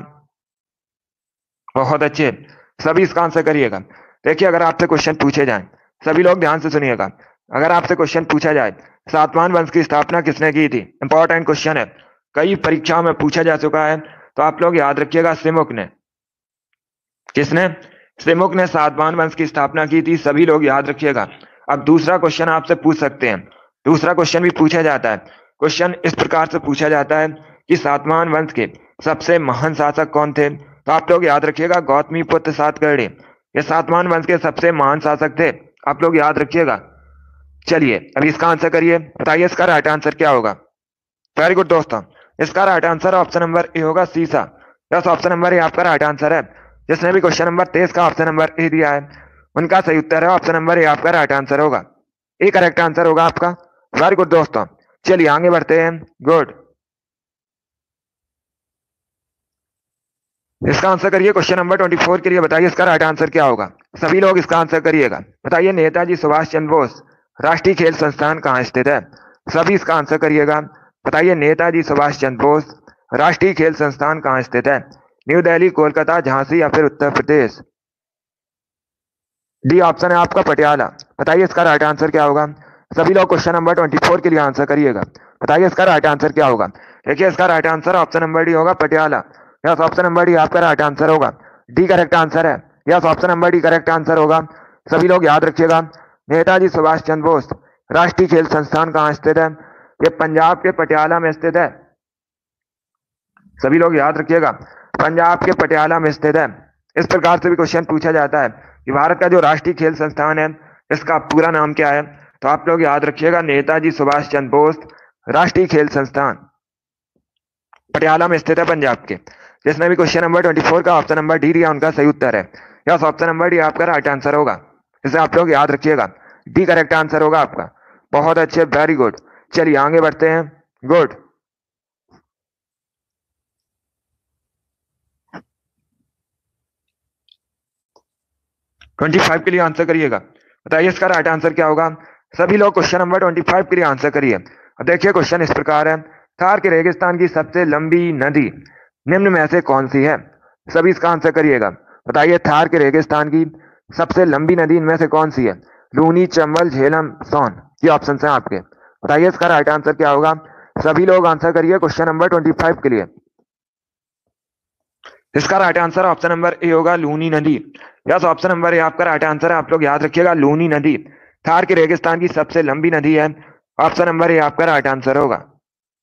बहुत अच्छे, सभी इसका आंसर करिएगा। देखिए अगर आपसे क्वेश्चन पूछे जाए, सभी लोग ध्यान से सुनिएगा, अगर आपसे क्वेश्चन पूछा जाए सातवाहन वंश की स्थापना किसने की थी, इंपॉर्टेंट क्वेश्चन है, कई परीक्षाओं में पूछा जा चुका है, तो आप लोग याद रखिएगा श्रीमुख ने। किसने? श्रीमुख ने सातवाहन वंश की स्थापना की थी। सभी लोग याद रखिएगा। अब दूसरा क्वेश्चन आपसे पूछ सकते हैं, दूसरा क्वेश्चन भी पूछा जाता है। क्वेश्चन इस प्रकार से पूछा जाता है कि सातवाहन वंश के सबसे महान शासक कौन थे। तो आप लोग याद रखिएगा गौतमी पुत्र सातकर्णी, ये सातवाहन वंश के सबसे महान शासक थे। आप लोग याद रखिएगा। चलिए अभी इसका आंसर करिए। बताइए इसका राइट आंसर क्या होगा। वेरी गुड दोस्तों, इसका right answer option number A होगा, सीसा। यस, ऑप्शन नंबर ए आपका राइट आंसर है। जिसने भी क्वेश्चन नंबर 23 का ऑप्शन नंबर ए दिया है उनका सही उत्तर है ऑप्शन नंबर ए आपका राइट आंसर होगा। ए करेक्ट आंसर होगा आपका। वेरी गुड दोस्तों, चलिए आगे बढ़ते हैं। गुड, इसका आंसर करिए क्वेश्चन नंबर 24 के लिए। बताइए इसका राइट आंसर क्या होगा। सभी लोग इसका आंसर करिएगा। बताइए नेताजी सुभाष चंद्र बोस राष्ट्रीय खेल संस्थान कहाँ स्थित है। सभी इसका आंसर करिएगा। बताइए नेताजी सुभाष चंद्र बोस राष्ट्रीय खेल संस्थान कहाँ स्थित है। न्यू दिल्ली, कोलकाता, झांसी या फिर उत्तर प्रदेश। डी ऑप्शन है आपका पटियाला। बताइए इसका राइट आंसर क्या होगा। सभी लोग क्वेश्चन नंबर 24 के लिए आंसर करिएगा। बताइए इसका राइट आंसर क्या होगा। देखिए इसका right answer option number D होगा, Patiala. Yes, option number D आपका राइट आंसर होगा। डी करेक्ट आंसर है। Yes, option number D correct answer होगा। सभी लोग याद रखिएगा नेताजी सुभाष चंद्र बोस राष्ट्रीय खेल संस्थान कहाँ स्थित है। ये पंजाब के पटियाला में स्थित है। सभी लोग याद रखिएगा, पंजाब के पटियाला में स्थित है। इस प्रकार से भी क्वेश्चन पूछा जाता है कि भारत का जो राष्ट्रीय खेल संस्थान है इसका पूरा नाम क्या है। तो आप लोग याद रखिएगा नेताजी सुभाष चंद्र बोस राष्ट्रीय खेल संस्थान पटियाला में स्थित है, पंजाब के। जिसने भी क्वेश्चन नंबर 24 का ऑप्शन नंबर डी दिया उनका सही उत्तर है। यस, ऑप्शन नंबर डी आपका राइट आंसर होगा। इसे आप लोग याद रखिएगा, डी करेक्ट आंसर होगा आपका। बहुत अच्छे, वेरी गुड। चलिए आगे बढ़ते हैं। गुड, ट्वेंटी 25 के लिए आंसर करिएगा। बताइए इसका राइट आंसर क्या होगा। सभी लोग क्वेश्चन नंबर 25 के लिए आंसर करिए। अब देखिए क्वेश्चन इस प्रकार है, थार के रेगिस्तान की सबसे लंबी नदी निम्न में से कौन सी है। सभी इसका आंसर करिएगा। बताइए थार के रेगिस्तान की सबसे लंबी नदी इनमें से कौन सी है। लूनी, चंबल, झेलम, सोन, ये ऑप्शन है आपके। बताइए इसका राइट आंसर क्या होगा। सभी लोग आंसर करिए क्वेश्चन नंबर 25 के लिए। इसका right answer option number A होगा, लूनी नदी। यस, ऑप्शन नंबर ए आपका राइट आंसर है। आप लोग याद रखिएगा लूनी नदी थार के रेगिस्तान की सबसे लंबी नदी है। ऑप्शन नंबर ए आपका राइट आंसर होगा।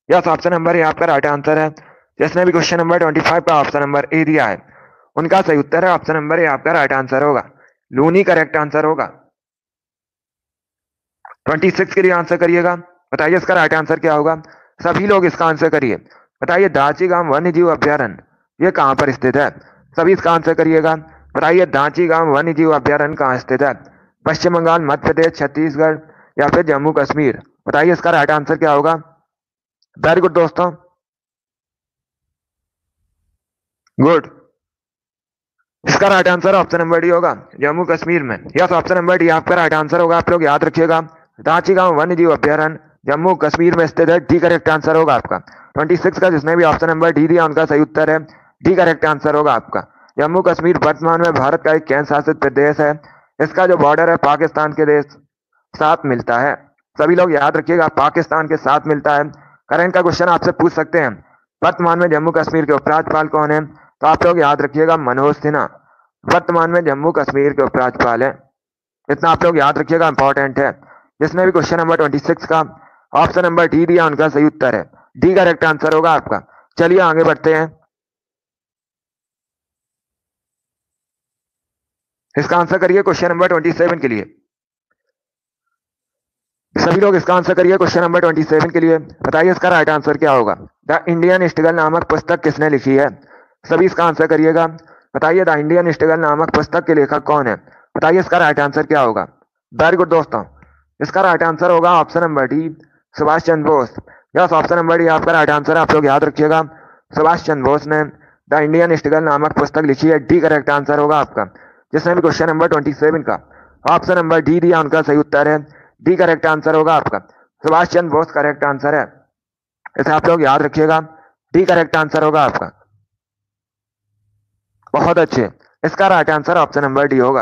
यस, ऑप्शन नंबर ए आपका राइट आंसर है। जिसने भी क्वेश्चन नंबर 25 का ऑप्शन नंबर ए दिया है उनका सही उत्तर है ऑप्शन नंबर ए आपका राइट आंसर होगा। लूनी करेक्ट आंसर होगा। 26 के लिए आंसर करिएगा। बताइए इसका राइट आंसर क्या होगा। सभी लोग इसका आंसर करिए। बताइए दाची गांव वन्य जीव अभ्यारण्य ये कहां पर स्थित है। सभी इसका आंसर करिएगा। बताइए दाची गांव वन्य जीव अभ्यारण्य कहां स्थित है। पश्चिम बंगाल, मध्य प्रदेश, छत्तीसगढ़ या फिर जम्मू कश्मीर। बताइए इसका राइट आंसर क्या होगा। वेरी गुड दोस्तों, गुड। इसका right answer option number D होगा, जम्मू कश्मीर में। यस, ऑप्शन नंबर डी आपका राइट आंसर होगा। आप लोग याद रखिएगा दाची गांव वन्य जीव अभ्यारण्य जम्मू कश्मीर में स्थित है। डी करेक्ट आंसर होगा आपका। 26 का जिसने भी ऑप्शन नंबर डी दिया उनका सही उत्तर है। डी करेक्ट आंसर होगा आपका। जम्मू कश्मीर वर्तमान में भारत का एक केंद्र शासित प्रदेश है। इसका जो बॉर्डर है पाकिस्तान के देश साथ मिलता है। सभी लोग याद रखिएगा पाकिस्तान के साथ मिलता है। करंट का क्वेश्चन आपसे पूछ सकते हैं वर्तमान में जम्मू कश्मीर के उपराज्यपाल कौन है। तो आप लोग याद रखिएगा मनोज सिन्हा वर्तमान में जम्मू कश्मीर के उपराज्यपाल है। इतना आप लोग याद रखिएगा, इंपॉर्टेंट है। जिसने भी क्वेश्चन नंबर 26 का ऑप्शन नंबर डी दिया उनका सही उत्तर है। डी करेक्ट आंसर होगा आपका। चलिए आगे बढ़ते हैं। इसका आंसर करिए क्वेश्चन नंबर 27 के लिए। सभी लोग इसका आंसर करिए क्वेश्चन नंबर 27 के लिए। बताइए इसका राइट आंसर क्या होगा। द इंडियन स्ट्रगल नामक पुस्तक किसने लिखी है। सभी इसका आंसर करिएगा। बताइए द इंडियन स्ट्रगल नामक पुस्तक के लेखक कौन है। बताइए इसका राइट आंसर क्या होगा। वेरी गुड दोस्तों, इसका राइट आंसर होगा option number D, Subhash Chandra Bose. Yes, option number D आपका राइट आंसर है। आप लोग याद रखिएगा, सुभाष चंद्र बोस ने द इंडियन स्ट्रगल नामक पुस्तक लिखी है। डी करेक्ट आंसर होगा आपका। जिसने भी क्वेश्चन नंबर 27 का ऑप्शन नंबर डी दिया उनका सही उत्तर है। डी करेक्ट आंसर होगा आपका। सुभाष चंद्र बोस करेक्ट आंसर है, इसे आप लोग याद रखिएगा। डी करेक्ट आंसर होगा आपका। बहुत अच्छे, इसका right answer option number D होगा।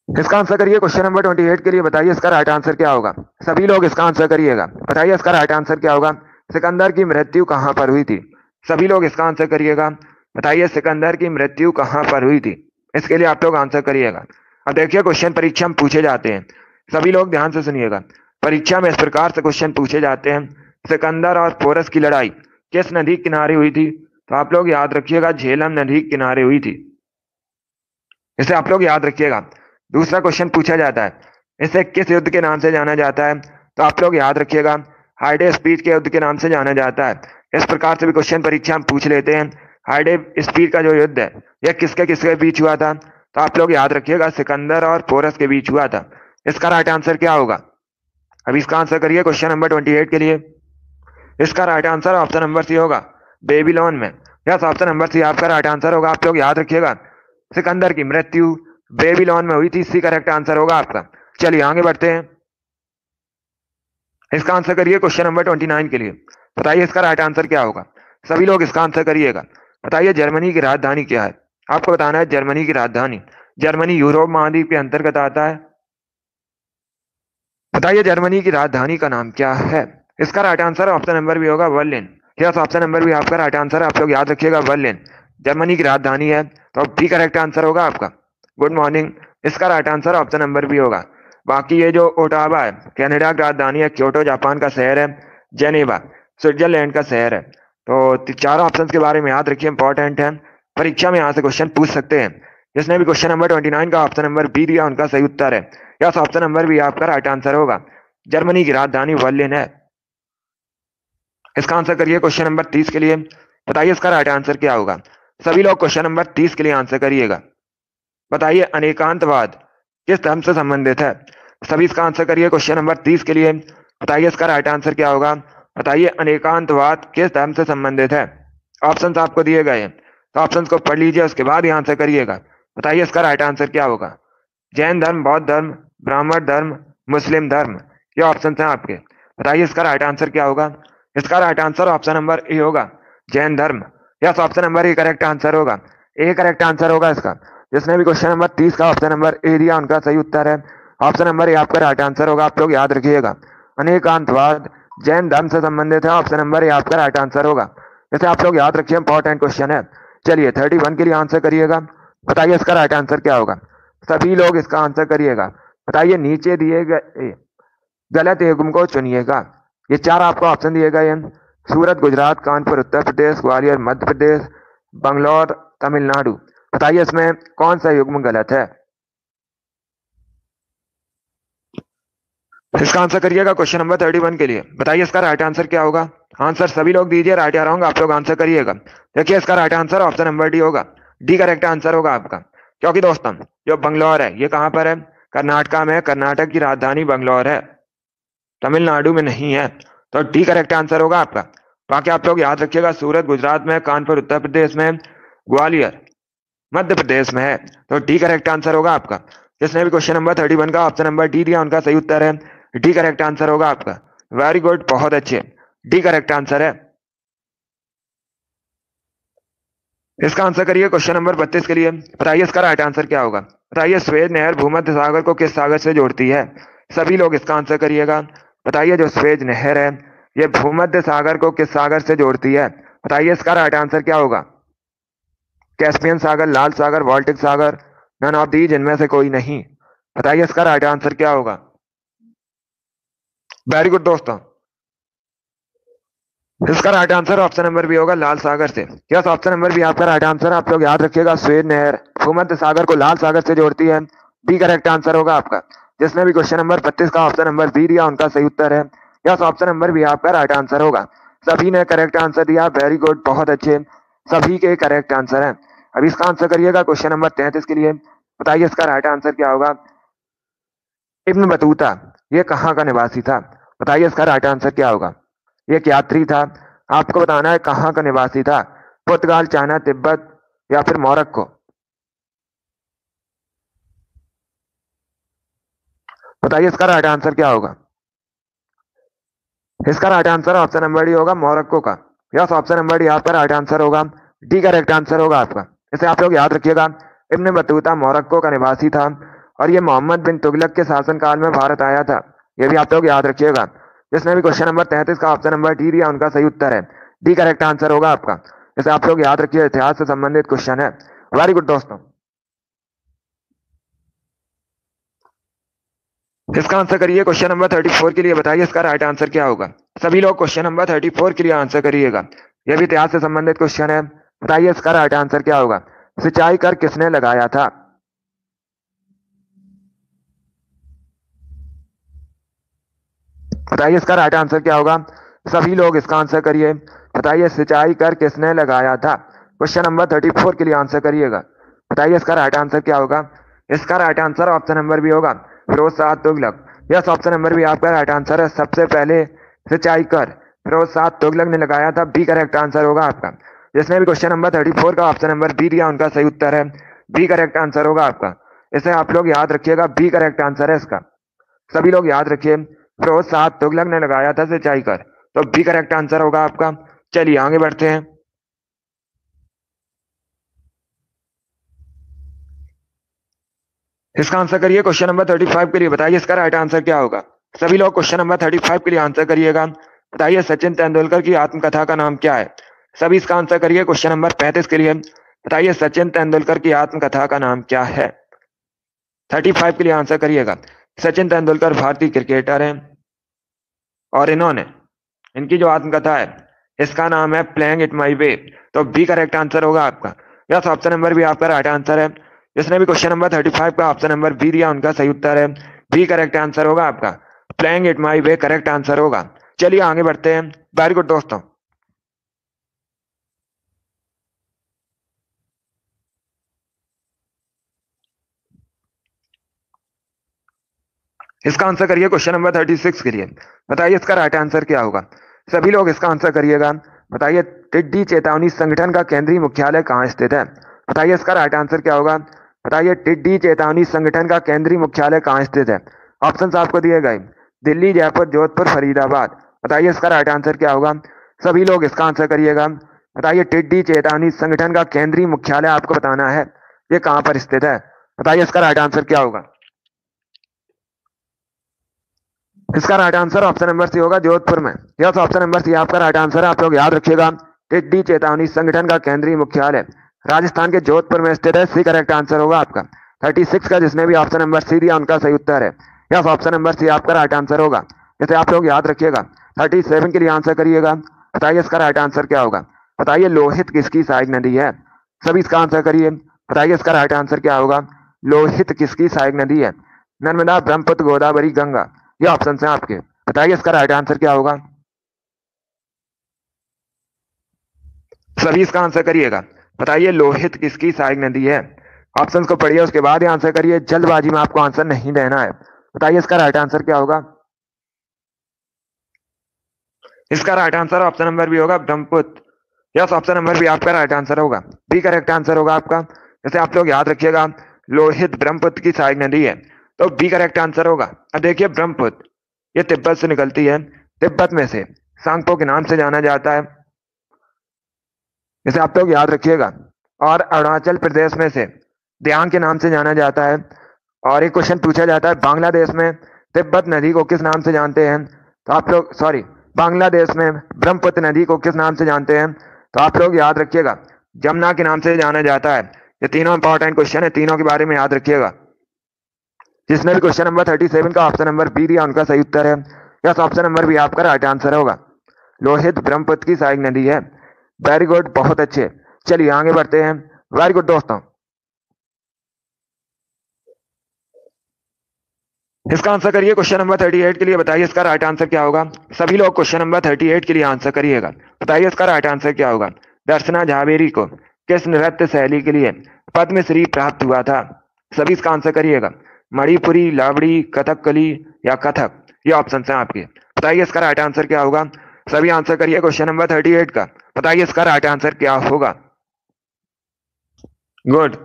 इसका आंसर करिए क्वेश्चन नंबर 28 के लिए। बताइए इसका राइट आंसर क्या होगा। सभी लोग इसका आंसर करिएगा। बताइए इसका राइट आंसर क्या होगा। सिकंदर की मृत्यु कहां पर हुई थी। सभी लोग इसका आंसर करिएगा। बताइए सिकंदर की मृत्यु कहां पर हुई थी। इसके लिए आप लोग आंसर करिएगा। अब देखिए क्वेश्चन परीक्षा में पूछे जाते हैं, सभी लोग ध्यान से सुनिएगा। परीक्षा में इस प्रकार से क्वेश्चन पूछे जाते हैं, सिकंदर और पोरस की लड़ाई किस नदी किनारे हुई थी। तो आप लोग याद रखिएगा झेलम नदी किनारे हुई थी, इसे आप लोग याद रखिएगा। दूसरा क्वेश्चन पूछा जाता है, इसे किस युद्ध के नाम से जाना जाता है। तो आप लोग याद रखिएगा हाइडे स्पीड के युद्ध के नाम से जाना जाता है। इस प्रकार से भी क्वेश्चन परीक्षा में पूछ लेते हैं, हाइडे स्पीड का जो युद्ध है यह किसके किसके बीच हुआ था। तो आप लोग याद रखिएगा सिकंदर और पोरस के बीच हुआ था। इसका राइट आंसर क्या होगा। अभी इसका आंसर करिए क्वेश्चन नंबर 28 के लिए। इसका right answer option number C होगा, बेबीलोन में। यस, ऑप्शन नंबर सी आपका राइट आंसर होगा। आप लोग याद रखिएगा सिकंदर की मृत्यु बेबीलोन में हुई थी। सी करेक्ट आंसर होगा आपका। चलिए आगे बढ़ते हैं। इसका आंसर करिए क्वेश्चन नंबर 29 के लिए। बताइए इसका राइट आंसर क्या होगा। सभी लोग इसका आंसर करिएगा। बताइए जर्मनी की राजधानी क्या है। आपको बताना है जर्मनी की राजधानी। जर्मनी यूरोप महाद्वीप के अंतर्गत आता है। बताइए जर्मनी की राजधानी का नाम क्या है। इसका राइट आंसर ऑप्शन नंबर भी होगा बर्लिन। यस, ऑप्शन नंबर भी आपका राइट आंसर है। आप लोग याद रखिएगा बर्लिन जर्मनी की राजधानी है। तो बी करेक्ट आंसर होगा आपका। गुड मॉर्निंग, इसका राइट आंसर ऑप्शन नंबर भी होगा। बाकी ये जो ओटावा है कनाडा की राजधानी है, क्योटो जापान का शहर है, जेनेवा स्विट्जरलैंड का शहर है। तो चारों ऑप्शंस के बारे में याद रखिए, इंपॉर्टेंट है। परीक्षा में यहाँ से क्वेश्चन पूछ सकते हैं। जिसने भी क्वेश्चन नंबर 29 का ऑप्शन नंबर बी दिया उनका सही उत्तर है। यस, ऑप्शन नंबर बी आपका राइट आंसर होगा। जर्मनी की राजधानी बर्लिन है। इसका आंसर करिए क्वेश्चन नंबर 30 के लिए। बताइए इसका राइट आंसर क्या होगा। सभी लोग क्वेश्चन नंबर 30 के लिए आंसर करिएगा। बताइए अनेकांतवाद किस धर्म से संबंधित है। सभी इसका आंसर करिए क्वेश्चन नंबर 30 के लिए। बताइए इसका राइट आंसर क्या होगा। बताइए अनेकांतवाद किस धर्म से संबंधित है। ऑप्शंस आपको दिए गए हैं, तो ऑप्शंस को पढ़ लीजिए, उसके बाद ही आंसर करिएगा। बताइए इसका राइट आंसर क्या होगा। जैन धर्म, बौद्ध धर्म, ब्राह्मण धर्म, मुस्लिम धर्म, ये ऑप्शन हैं आपके। बताइए इसका राइट आंसर क्या होगा। इसका right answer option number A होगा, जैन धर्म। Yes, option number A correct answer होगा। ए करेक्ट आंसर होगा इसका। जिसने भी क्वेश्चन नंबर 30 का ऑप्शन नंबर ए दिया उनका सही उत्तर है। ऑप्शन नंबर ए आपका राइट आंसर होगा। आप लोग याद रखिएगा अनेकांतवाद जैन धर्म से संबंधित है। ऑप्शन नंबर ए आपका राइट आंसर होगा। जैसे आप लोग याद रखिए, इंपॉर्टेंट क्वेश्चन है। चलिए 31 के लिए आंसर करिएगा। बताइए इसका राइट आंसर क्या होगा। सभी लोग इसका आंसर करिएगा। बताइए नीचे दिए गए गलत युग्म को चुनिएगा। ये चार आपको ऑप्शन दिए गए हैं, सूरत गुजरात, कानपुर उत्तर प्रदेश, ग्वालियर मध्य प्रदेश, बंगलौर तमिलनाडु। बताइए इसमें कौन सा युग्म गलत है। इसका आंसर करिएगा क्वेश्चन नंबर 31 के लिए। बताइए इसका राइट आंसर क्या होगा। आंसर सभी लोग दीजिए, राइट या रॉन्ग आप लोग आंसर करिएगा। देखिए इसका right answer option number D होगा। डी करेक्ट आंसर होगा आपका। क्योंकि दोस्तों जो बंगलौर है ये कहां पर है, कर्नाटका में। कर्नाटक की राजधानी बंगलौर है, तमिलनाडु में नहीं है। तो डी करेक्ट आंसर होगा आपका। बाकी आप लोग याद रखिएगा सूरत गुजरात में, कानपुर उत्तर प्रदेश में, ग्वालियर मध्य प्रदेश में है। तो डी करेक्ट आंसर होगा आपका। जिसने भी क्वेश्चन नंबर 31 का ऑप्शन नंबर डी दिया उनका सही उत्तर है। डी करेक्ट आंसर होगा आपका। वेरी गुड, बहुत अच्छे, डी करेक्ट आंसर है। इसका आंसर करिए क्वेश्चन नंबर 32 के लिए। बताइए इसका राइट आंसर क्या होगा। बताइए स्वेज नहर भूमध्य सागर को किस सागर से जोड़ती है। सभी लोग इसका आंसर करिएगा। बताइए जो स्वेज नहर है ये भूमध्य सागर को किस सागर से जोड़ती है। बताइए इसका राइट आंसर क्या होगा। कैस्पियन सागर, लाल सागर, बाल्टिक सागर, नन ऑफ दीज, इनमें से कोई नहीं। बताइए इसका राइट आंसर क्या होगा। वेरी गुड दोस्तों। इसका right answer option number B होगा, लाल सागर से। यस, ऑप्शन नंबर बी आपका राइट आंसर। आप लोग याद रखिएगा, स्वेद नहर भूमध्य सागर को लाल सागर से जोड़ती है। बी करेक्ट आंसर होगा आपका। जिसने भी क्वेश्चन नंबर 32 का ऑप्शन नंबर बी दिया, उनका सही उत्तर है। यस, ऑप्शन नंबर बी आपका राइट आंसर होगा। सभी ने करेक्ट आंसर दिया, वेरी गुड, बहुत अच्छे, सभी के करेक्ट आंसर है। अब इसका आंसर करिएगा क्वेश्चन नंबर 33 के लिए। बताइए इसका राइट आंसर क्या होगा। इब्न बतूता ये कहाँ का निवासी था? बताइए इसका राइट आंसर क्या होगा। ये एक यात्री था, आपको बताना है कहाँ का निवासी था। पुर्तगाल, चाइना, तिब्बत या फिर मोरक्को। बताइए इसका राइट आंसर क्या होगा। इसका right answer option number D होगा, मोरक्को का। यस, ऑप्शन नंबर डी आपका राइट आंसर होगा। डी करेक्ट आंसर होगा आपका। इसे आप लोग याद रखिएगा, इब्न बतूता मोरक्को का निवासी था और ये मोहम्मद बिन तुगलक के शासनकाल में भारत आया था। ये भी आप लोग याद रखिएगा। जिसने भी क्वेश्चन नंबर 33 का ऑप्शन नंबर डी दिया, उनका सही उत्तर है। डी करेक्ट आंसर होगा आपका। इसे आप लोग याद रखिए, इतिहास से संबंधित क्वेश्चन है। वेरी गुड दोस्तों। इसका आंसर करिए क्वेश्चन नंबर 34 के लिए। बताइए इसका राइट आंसर क्या होगा। सभी लोग क्वेश्चन नंबर 34 के लिए आंसर करिएगा। यह भी इतिहास से संबंधित क्वेश्चन है। बताइए इसका राइट आंसर क्या होगा। सिंचाई कर किसने लगाया था? बताइए इसका राइट आंसर क्या होगा। सभी लोग इसका आंसर करिए। बताइए सिंचाई कर किसने लगाया था। क्वेश्चन नंबर 34 के लिए आंसर करिएगा। बताइए इसका राइट आंसर क्या होगा। इसका right answer option number B होगा, Firoz Shah Tughlaq. Yes, option number B आपका राइट आंसर है। सबसे पहले सिंचाई कर फिरोज शाह तुगलक ने लगाया था। बी करेक्ट आंसर होगा आपका। जिसने भी क्वेश्चन नंबर 34 का ऑप्शन नंबर बी दिया, उनका सही उत्तर है। बी करेक्ट आंसर होगा आपका। इसे आप लोग याद रखिएगा, बी करेक्ट आंसर है इसका। सभी लोग याद रखिए, फिरोज शाह तुगलक ने लगाया था सिंचाई कर, तो बी करेक्ट आंसर होगा आपका। चलिए आगे बढ़ते हैं। इसका आंसर करिए क्वेश्चन नंबर 35 के लिए। बताइए इसका राइट आंसर क्या होगा। सभी लोग क्वेश्चन नंबर 35 के लिए आंसर करिएगा। बताइए सचिन तेंदुलकर की आत्मकथा का नाम क्या है। सभी इसका आंसर करिए क्वेश्चन नंबर 35 के लिए। बताइए सचिन तेंदुलकर की आत्मकथा का नाम क्या है। 35 के लिए आंसर करिएगा। सचिन तेंदुलकर भारतीय क्रिकेटर हैं और इन्होंने, इनकी जो आत्मकथा है, इसका नाम है प्लेइंग इट माई वे। तो बी करेक्ट आंसर होगा आपका। यस, ऑप्शन नंबर बी आपका राइट आंसर है। जिसने भी क्वेश्चन नंबर 35 का ऑप्शन नंबर बी दिया, उनका सही उत्तर है। बी करेक्ट आंसर होगा आपका। Playing it my way correct answer होगा। चलिए आगे बढ़ते हैं। वेरी गुड दोस्तों। इसका आंसर करिए क्वेश्चन नंबर 36 के लिए। बताइए इसका राइट आंसर क्या होगा। सभी लोग इसका आंसर करिएगा। बताइए टिड्डी चेतावनी संगठन का केंद्रीय मुख्यालय कहाँ स्थित है। बताइए इसका राइट आंसर क्या होगा। बताइए टिड्डी चेतावनी संगठन का केंद्रीय मुख्यालय कहाँ स्थित है। ऑप्शन आपको दिए गए, दिल्ली, जयपुर, जोधपुर, फरीदाबाद। बताइए इसका राइट आंसर क्या होगा। सभी लोग इसका आंसर करिएगा। बताइए टिड्डी चेतावनी संगठन का केंद्रीय मुख्यालय आपको बताना है, ये कहाँ पर स्थित है। बताइए इसका राइट आंसर क्या होगा। इसका right answer option number C होगा, जोधपुर में। यस, ऑप्शन नंबर सी आपका राइट आंसर है। आप लोग याद रखिएगा, टिड्डी चेतावनी संगठन का केंद्रीय मुख्यालय राजस्थान के जोधपुर में स्थित है। सी करेक्ट आंसर होगा आपका। 36 का जिसने भी ऑप्शन नंबर सी दिया, उनका सही उत्तर है। यस, ऑप्शन नंबर सी आपका राइट आंसर होगा। इसे आप लोग याद रखिएगा। 37 के लिए आंसर करिएगा। बताइए इसका राइट आंसर क्या होगा। बताइए लोहित किसकी सहायक नदी है। सभी इसका आंसर करिए। बताइए इसका राइट आंसर क्या होगा। लोहित किसकी सहायक नदी है। नर्मदा, ब्रह्मपुत्र, गोदावरी, गंगा। ये ऑप्शन है आपके। बताइए इसका राइट आंसर क्या होगा। सभी इसका आंसर करिएगा। बताइए लोहित किसकी सहायक नदी है। ऑप्शंस को पढ़िए, उसके बाद ही आंसर करिए। जल्दबाजी में आपको आंसर नहीं देना है। बताइए इसका राइट आंसर क्या होगा। इसका right answer option number B होगा, Brahmaputra. Yes, option number B आपका राइट आंसर होगा। बी करेक्ट आंसर होगा आपका। जैसे आप लोग याद रखिएगा, लोहित ब्रह्मपुत्र की सहायक नदी है, तो बी करेक्ट आंसर होगा। अब देखिए ब्रह्मपुत्र, ये तिब्बत से निकलती है। तिब्बत में से सांगपो के नाम से जाना जाता है, इसे आप लोग याद रखिएगा। और अरुणाचल प्रदेश में से दियांग के नाम से जाना जाता है। और एक क्वेश्चन पूछा जाता है, बांग्लादेश में तिब्बत नदी को किस नाम से जानते हैं। तो आप लोग, सॉरी, बांग्लादेश में ब्रह्मपुत्र नदी को किस नाम से जानते हैं। तो आप लोग याद रखिएगा, जमुना के नाम से जाना जाता है। ये तीनों इंपॉर्टेंट क्वेश्चन है, तीनों के बारे में याद रखिएगा। जिसने भी क्वेश्चन नंबर 37 का ऑप्शन नंबर बी दिया, उनका सही उत्तर है। यस, ऑप्शन नंबर बी आपका राइट आंसर होगा। लोहित ब्रह्मपुत्र की सहायक नदी है। वेरी गुड, बहुत अच्छे। चलिए आगे बढ़ते हैं। वेरी गुड दोस्तों। इसका आंसर करिए क्वेश्चन नंबर 38 के लिए। बताइए इसका राइट आंसर क्या होगा। सभी लोग क्वेश्चन नंबर 38 के लिए आंसर करिएगा। बताइए इसका राइट आंसर क्या होगा। दर्शना झावेरी को किस नृत्य शैली के लिए पद्मश्री प्राप्त हुआ था। सभी इसका आंसर करिएगा। मणिपुरी, लावड़ी, कथकली या कथक, ये ऑप्शन है आपके। बताइए इसका राइट आंसर क्या होगा। सभी आंसर करिए क्वेश्चन नंबर 38 का। बताइए इसका राइट आंसर क्या होगा। गुड।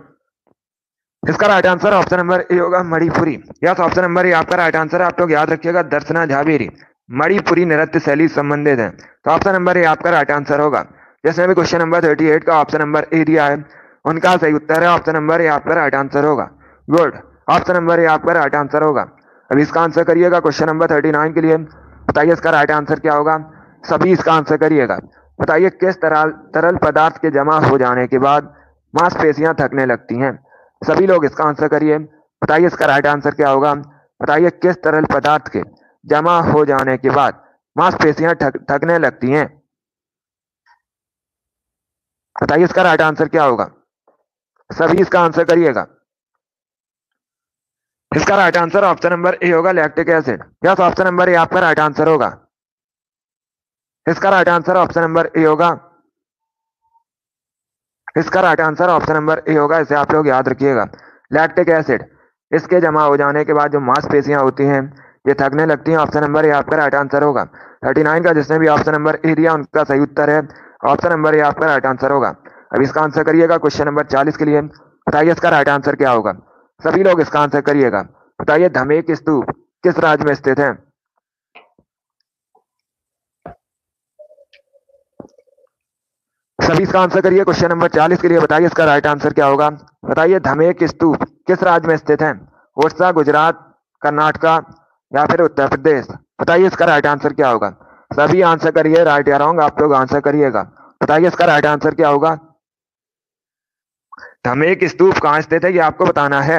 इसका right answer option number A होगा, Manipuri. Yes, option number A आपका राइट आंसर है। आप लोग याद रखिएगा, दर्शना झावेरी मणिपुरी नृत्य शैली संबंधित है। तो ऑप्शन नंबर ए आपका राइट आंसर होगा। जिसने भी क्वेश्चन नंबर 38 का ऑप्शन नंबर ए दिया है, उनका सही उत्तर है ऑप्शन नंबर ए आपका राइट आंसर होगा। गुड, ऑप्शन नंबर ए आपका राइट आंसर होगा। अब इसका आंसर करिएगा क्वेश्चन नंबर 39 के लिए। बताइए इसका राइट आंसर क्या होगा। सभी इसका आंसर करिएगा। बताइए किस तरल पदार्थ के जमा हो जाने के बाद मांसपेशियां थकने लगती हैं। सभी लोग इसका आंसर करिए। बताइए इसका राइट आंसर क्या होगा। बताइए किस तरल पदार्थ के जमा हो जाने के बाद मांसपेशियां थकने लगती हैं। बताइए इसका राइट आंसर क्या होगा। सभी इसका आंसर करिएगा। इसका right answer option number A होगा, lactic acid. Yes, option number A आपका राइट आंसर होगा। इसका right answer option number A होगा। इसका right answer option number A होगा। इसे आप लोग याद रखिएगा, लैक्टिक एसिड। इसके जमा हो जाने के बाद जो मांसपेशियां होती हैं ये थकने लगती हैं। ऑप्शन नंबर ए आपका राइट आंसर होगा। 39 का जिसने भी ऑप्शन नंबर ए दिया उनका सही उत्तर है ऑप्शन नंबर ए आपका राइट आंसर होगा। अब इसका आंसर करिएगा क्वेश्चन नंबर 40 के लिए। बताइए इसका राइट आंसर क्या होगा। सभी लोग इसका आंसर करिएगा। बताइए धमेक स्तूप किस राज्य में स्थित है। सभी इसका आंसर करिए क्वेश्चन नंबर 40 के लिए। बताइए इसका राइट आंसर क्या होगा। बताइए धमेक स्तूप किस राज्य में स्थित है। ओडिशा, गुजरात, कर्नाटका या फिर उत्तर प्रदेश। बताइए इसका राइट आंसर क्या होगा। सभी आंसर करिए, राइट या रॉन्ग आप लोग आंसर करिएगा। बताइए इसका राइट आंसर क्या होगा। धमेक स्तूप कहाँ स्थित है ये आपको बताना है।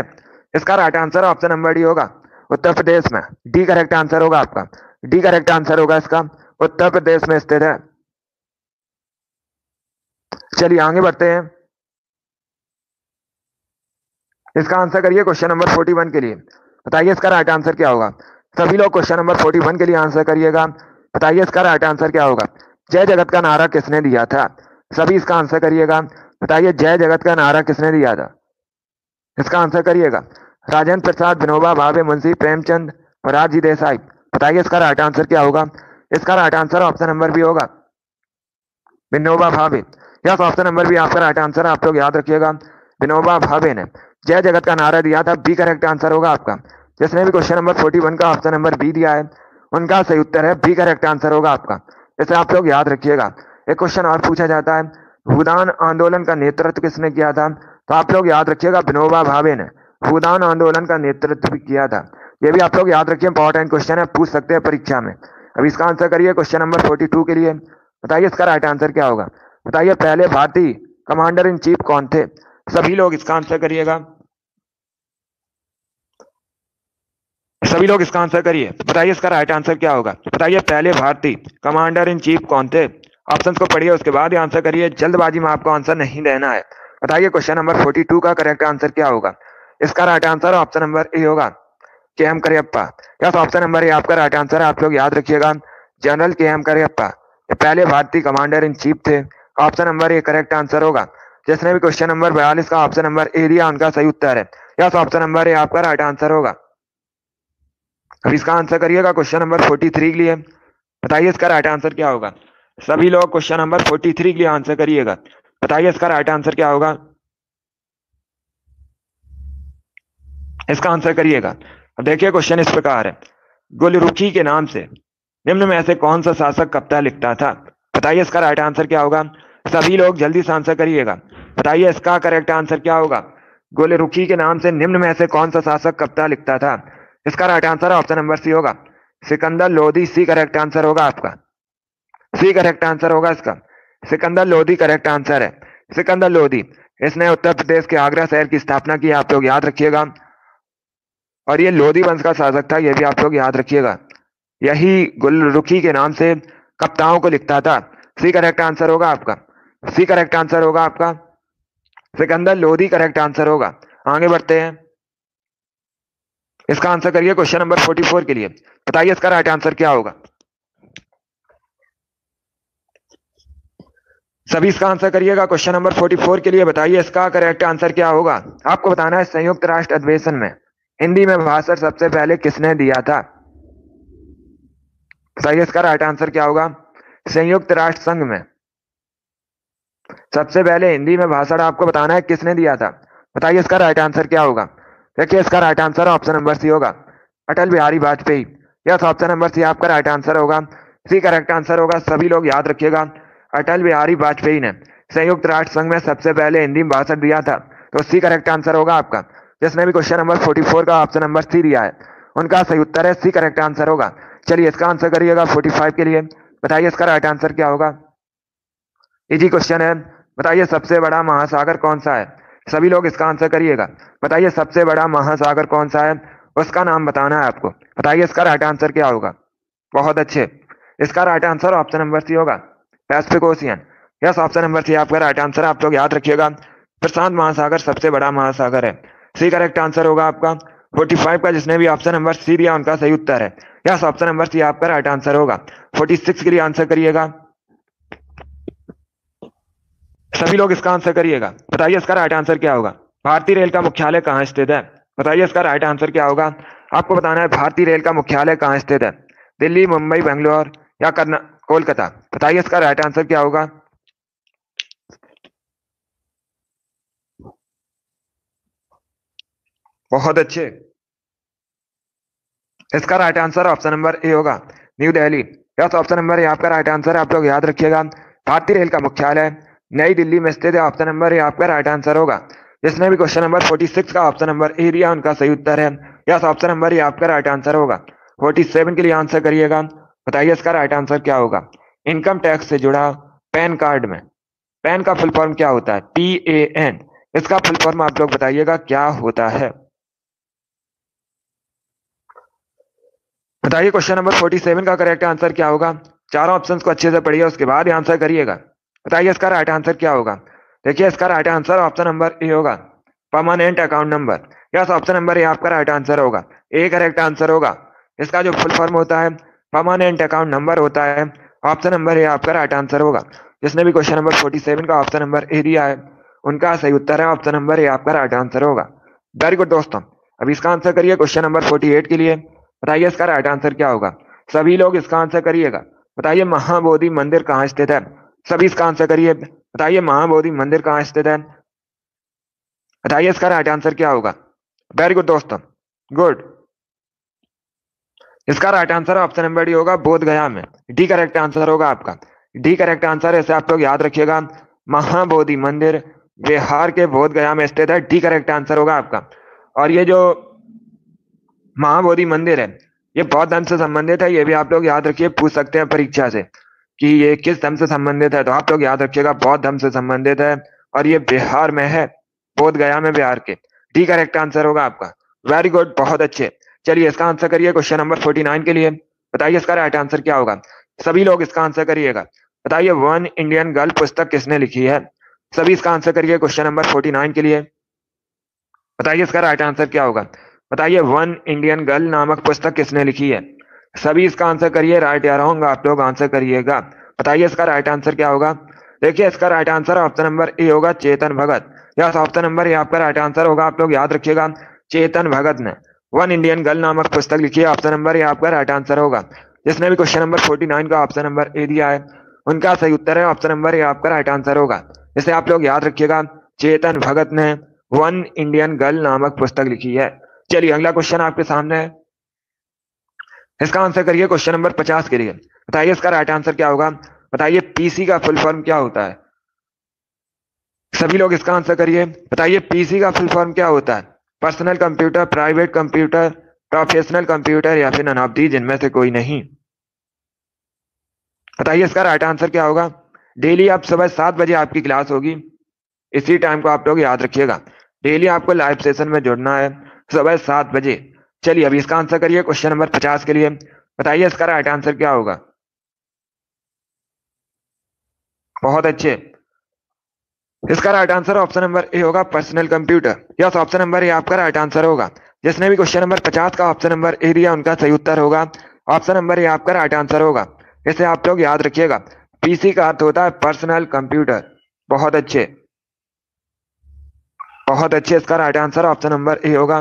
इसका right answer option number D होगा, उत्तर प्रदेश में। डी करेक्ट आंसर होगा आपका। डी करेक्ट आंसर होगा इसका, उत्तर प्रदेश में स्थित है। चलिए आगे बढ़ते हैं। इसका आंसर करिए क्वेश्चन नंबर 41 के लिए। बताइए इसका राइट आंसर क्या होगा। सभी लोग क्वेश्चन नंबर 41 के लिए आंसर करिएगा। बताइए इसका राइट आंसर क्या होगा। जय जगत का नारा किसने दिया था। सभी इसका आंसर करिएगा। बताइए जय जगत का नारा किसने दिया था। इसका आंसर करिएगा। राजेंद्र प्रसाद, विनोबा भावे, मुंशी प्रेमचंद, मोरारजी देसाई। बताइए इसका राइट आंसर क्या होगा। इसका right answer option number B होगा, Vinoba Bhave. Yes, option number B आपका राइट आंसर। आप लोग याद रखिएगा, विनोबा भावे ने जय जगत का नारा दिया था। बी करेक्ट आंसर होगा आपका। जिसने भी क्वेश्चन नंबर 41 का ऑप्शन नंबर बी दिया है उनका सही उत्तर है बी करेक्ट आंसर होगा आपका। इसे आप लोग याद रखिएगा। एक क्वेश्चन और पूछा जाता है, भूदान आंदोलन का नेतृत्व किसने किया था। तो आप लोग याद रखिएगा, विनोबा भावे ने भूदान आंदोलन का नेतृत्व भी किया था। ये भी आप लोग याद रखिए, इंपॉर्टेंट क्वेश्चन है, पूछ सकते हैं परीक्षा में। अब इसका आंसर करिए क्वेश्चन नंबर 42 के लिए। बताइए इसका राइट आंसर क्या होगा। बताइए पहले भारतीय कमांडर इन चीफ कौन थे। सभी लोग इसका आंसर करिएगा। सभी लोग इसका आंसर करिए। बताइए इसका राइट आंसर क्या होगा। बताइए पहले भारतीय कमांडर इन चीफ कौन थे। ऑप्शंस को पढ़िए उसके बाद ही आंसर करिए, जल्दबाजी में आपको आंसर नहीं देना है। बताइए क्वेश्चन नंबर 42 का करेक्ट आंसर क्या होगा। इसका right answer option number A होगा, K M Cariappa. Yes, option number A आपका राइट आंसर है। आप लोग याद रखिएगा, जनरल के एम करियप्पा ये पहले भारतीय कमांडर इन चीफ थे। Option number A correct answer होगा। जिसने भी क्वेश्चन नंबर 42 का ऑप्शन नंबर ए दिया उनका सही उत्तर है। यस, ऑप्शन नंबर ए आपका राइट आंसर होगा। अब इसका आंसर करिएगा क्वेश्चन नंबर 43 के लिए। बताइए इसका राइट आंसर क्या होगा। सभी लोग क्वेश्चन नंबर 43 के लिए आंसर करिएगा। बताइए इसका राइट आंसर क्या होगा। इसका आंसर करिएगा। अब देखिए क्वेश्चन इस प्रकार है, गुलरुखी के नाम से निम्न में से कौन सा शासक कविता लिखता था। बताइए इसका राइट आंसर क्या होगा। सभी लोग जल्दी से आंसर करिएगा। बताइए इसका करेक्ट आंसर क्या होगा। गुलरुखी के नाम से निम्न में से कौन सा शासक कविता लिखता था। इसका right answer option number C होगा, Sikandar Lodhi. C correct answer होगा आपका। सी करेक्ट आंसर होगा इसका, सिकंदर लोधी करेक्ट आंसर है। सिकंदर लोधी, इसने उत्तर प्रदेश के आगरा शहर की स्थापना की, आप लोग याद रखिएगा। और ये लोधी वंश का शासक था, ये भी आप लोग याद रखिएगा। यही गुलरुखी के नाम से कविताओं को लिखता था। सी करेक्ट आंसर होगा आपका। सी करेक्ट आंसर होगा आपका। सिकंदर लोधी करेक्ट आंसर होगा। आगे बढ़ते हैं, इसका आंसर करिए क्वेश्चन नंबर 44 के लिए। बताइए इसका राइट आंसर क्या होगा। सभी इसका आंसर करिएगा क्वेश्चन नंबर 44 के लिए। बताइए इसका करेक्ट आंसर क्या होगा। आपको बताना है संयुक्त राष्ट्र अधिवेशन में हिंदी में भाषण सबसे पहले किसने दिया था। बताइए इसका राइट आंसर क्या होगा। संयुक्त राष्ट्र संघ में सबसे पहले हिंदी में भाषण आपको बताना है किसने दिया था। बताइए इसका राइट आंसर क्या होगा। देखिए इसका right answer option number C होगा, Atal Bihari Vajpayee. Yes, option number C आपका राइट आंसर होगा। सी करेक्ट आंसर होगा। सभी लोग याद रखिएगा, अटल बिहारी वाजपेयी ने संयुक्त राष्ट्र संघ में सबसे पहले हिंदी में भाषण दिया था, तो सी करेक्ट आंसर होगा आपका। जिसने भी क्वेश्चन नंबर 44 का ऑप्शन नंबर सी दिया है उनका सही उत्तर है सी करेक्ट आंसर होगा। चलिए इसका आंसर करिएगा 45 के लिए। बताइए इसका राइट आंसर क्या होगा। इजी क्वेश्चन है। बताइए सबसे बड़ा महासागर कौन सा है। सभी लोग इसका आंसर करिएगा। बताइए सबसे बड़ा महासागर कौन सा है, उसका नाम बताना है आपको। बताइए इसका राइट आंसर क्या होगा। बहुत अच्छे, इसका right answer option number C होगा, Pacific Ocean. Yes, option number C आपका राइट आंसर। आप लोग याद रखिएगा, प्रशांत महासागर सबसे बड़ा महासागर है। सी करेक्ट आंसर होगा आपका। 45 का जिसने भी ऑप्शन नंबर सी दिया उनका सही उत्तर है। यस, ऑप्शन नंबर सी आपका राइट आंसर होगा। 46 के लिए आंसर करिएगा। सभी लोग इसका आंसर करिएगा। बताइए इसका राइट आंसर क्या होगा। भारतीय रेल का मुख्यालय कहाँ स्थित है। बताइए इसका राइट आंसर क्या होगा। आपको बताना है भारतीय रेल का मुख्यालय कहाँ स्थित है, दिल्ली, मुंबई, बेंगलोर या कोलकाता। बताइए इसका राइट आंसर क्या होगा। बहुत अच्छे, इसका right answer option number A होगा, New Delhi. Yes, option number A आपका राइट आंसर है। आप लोग याद रखिएगा, भारतीय रेल का मुख्यालय नई दिल्ली में स्थित है। ऑप्शन नंबर ए आपका राइट आंसर होगा। जिसने भी क्वेश्चन नंबर 46 का ऑप्शन नंबर ए दिया उनका सही उत्तर है। यस, ऑप्शन नंबर ए आपका राइट आंसर होगा। 47 के लिए आंसर करिएगा। बताइए इसका राइट आंसर क्या होगा। इनकम टैक्स से जुड़ा पैन कार्ड में पैन का फुल फॉर्म क्या होता है, PAN। इसका फुल फॉर्म आप लोग बताइएगा क्या होता है। बताइए क्वेश्चन नंबर 47 का करेक्ट आंसर क्या होगा। चारों ऑप्शंस को अच्छे से पढ़िए, उसके बाद आंसर करिएगा। बताइए इसका राइट आंसर क्या होगा। देखिए इसका right answer option number A होगा, permanent account number. Yes, option number A आपका राइट आंसर होगा। ए करेक्ट आंसर होगा। इसका जो फुल फॉर्म होता है परमानेंट अकाउंट नंबर होता है। ऑप्शन नंबर ए आपका राइट आंसर होगा। जिसने भी क्वेश्चन नंबर 47 का ऑप्शन नंबर ए दिया है उनका सही उत्तर है ऑप्शन नंबर ए आपका राइट आंसर होगा। वेरी गुड दोस्तों, अब इसका आंसर करिए क्वेश्चन नंबर 48 के लिए। बताइए इसका राइट आंसर क्या होगा। सभी लोग इसका आंसर करिएगा। बताइए महाबोधि मंदिर कहाँ स्थित है। सभी इसका आंसर करिए। बताइए महाबोधि मंदिर कहाँ स्थित है। बताइए इसका राइट आंसर क्या होगा। वेरी गुड दोस्तों, गुड। इसका right answer option number D होगा, बोध गया में। डी करेक्ट आंसर होगा आपका। डी करेक्ट आंसर, ऐसे आप लोग याद रखिएगा, महाबोधि मंदिर बिहार के बोध गया में स्थित है। डी करेक्ट आंसर होगा आपका। और ये जो महाबोधि मंदिर है ये बौद्ध धर्म से संबंधित है। ये भी आप लोग याद रखिए, पूछ सकते हैं परीक्षा से कि ये किस धर्म से संबंधित है, तो आप लोग याद रखिएगा बौद्ध धर्म से संबंधित है और ये बिहार में है, बोध गया में, बिहार के। डी करेक्ट आंसर होगा आपका। वेरी गुड, बहुत अच्छे। चलिए इसका आंसर करिए क्वेश्चन नंबर 49 के लिए। बताइए इसका राइट आंसर क्या होगा। सभी लोग इसका आंसर करिएगा। बताइए वन इंडियन गर्ल पुस्तक किसने लिखी है। सभी इसका आंसर करिए क्वेश्चन नंबर 49 के लिए। बताइए इसका राइट आंसर क्या होगा। बताइए वन इंडियन गर्ल नामक पुस्तक किसने लिखी है। सभी इसका आंसर करिए, राइट या रॉन्ग आप लोग आंसर करिएगा। बताइए इसका राइट आंसर क्या होगा। देखिए इसका right answer option number A होगा, Chetan Bhagat. Yes, option number A आपका राइट आंसर होगा। आप लोग याद रखिएगा, चेतन भगत ने वन इंडियन गर्ल नामक पुस्तक लिखी है। ऑप्शन नंबर ए आपका राइट आंसर होगा। जिसने भी क्वेश्चन नंबर 49 का ऑप्शन नंबर ए दिया है उनका सही उत्तर है ऑप्शन नंबर ए आपका राइट आंसर होगा। इसे आप लोग याद रखिएगा, चेतन भगत ने वन इंडियन गर्ल नामक पुस्तक लिखी है। चलिए अगला क्वेश्चन आपके सामने है, इसका आंसर करिए क्वेश्चन नंबर 50 के लिए। बताइए इसका राइट आंसर क्या होगा। बताइए पीसी का फुल फॉर्म क्या होता है। सभी लोग इसका आंसर करिए। बताइए पीसी का फुल फॉर्म क्या होता है। Personal computer, private computer, professional computer या फिर नन ऑफ दी, जिनमें से कोई नहीं। बताइए इसका राइट आंसर क्या होगा। डेली आप सुबह 7 बजे आपकी क्लास होगी, इसी टाइम को आप लोग याद रखिएगा। डेली आपको लाइव सेशन में जुड़ना है सुबह 7 बजे। चलिए अभी इसका आंसर करिए क्वेश्चन नंबर 50 के लिए। बताइए इसका राइट आंसर क्या होगा। बहुत अच्छे। इसका right answer option number A होगा, personal computer. Yes, option number A आपका राइट आंसर होगा। जिसने भी क्वेश्चन नंबर 50 का ऑप्शन नंबर ए दिया उनका सही उत्तर होगा ऑप्शन नंबर ए आपका राइट आंसर होगा। इसे आप लोग याद रखिएगा। पीसी का अर्थ होता है पर्सनल कंप्यूटर। बहुत अच्छे, बहुत अच्छे। इसका right answer option number A होगा।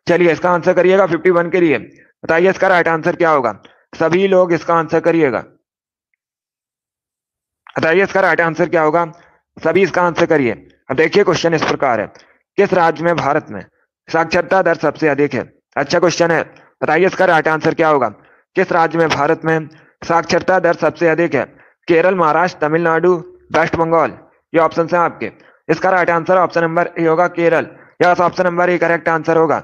चलिए इसका आंसर करिएगा 51 के लिए। बताइए इसका राइट आंसर क्या होगा। सभी लोग इसका आंसर करिएगा। बताइए इसका राइट आंसर क्या होगा। सभी इसका आंसर करिए। अब देखिए क्वेश्चन इस प्रकार है, किस राज्य में भारत में साक्षरता दर सबसे अधिक है। अच्छा क्वेश्चन है। बताइए इसका राइट आंसर क्या होगा। किस राज्य में भारत में साक्षरता दर सबसे अधिक है। केरल, महाराष्ट्र, तमिलनाडु, वेस्ट बंगाल। ये ऑप्शन है आपके। इसका right answer option number A होगा, Kerala. Yes, option number A correct answer होगा।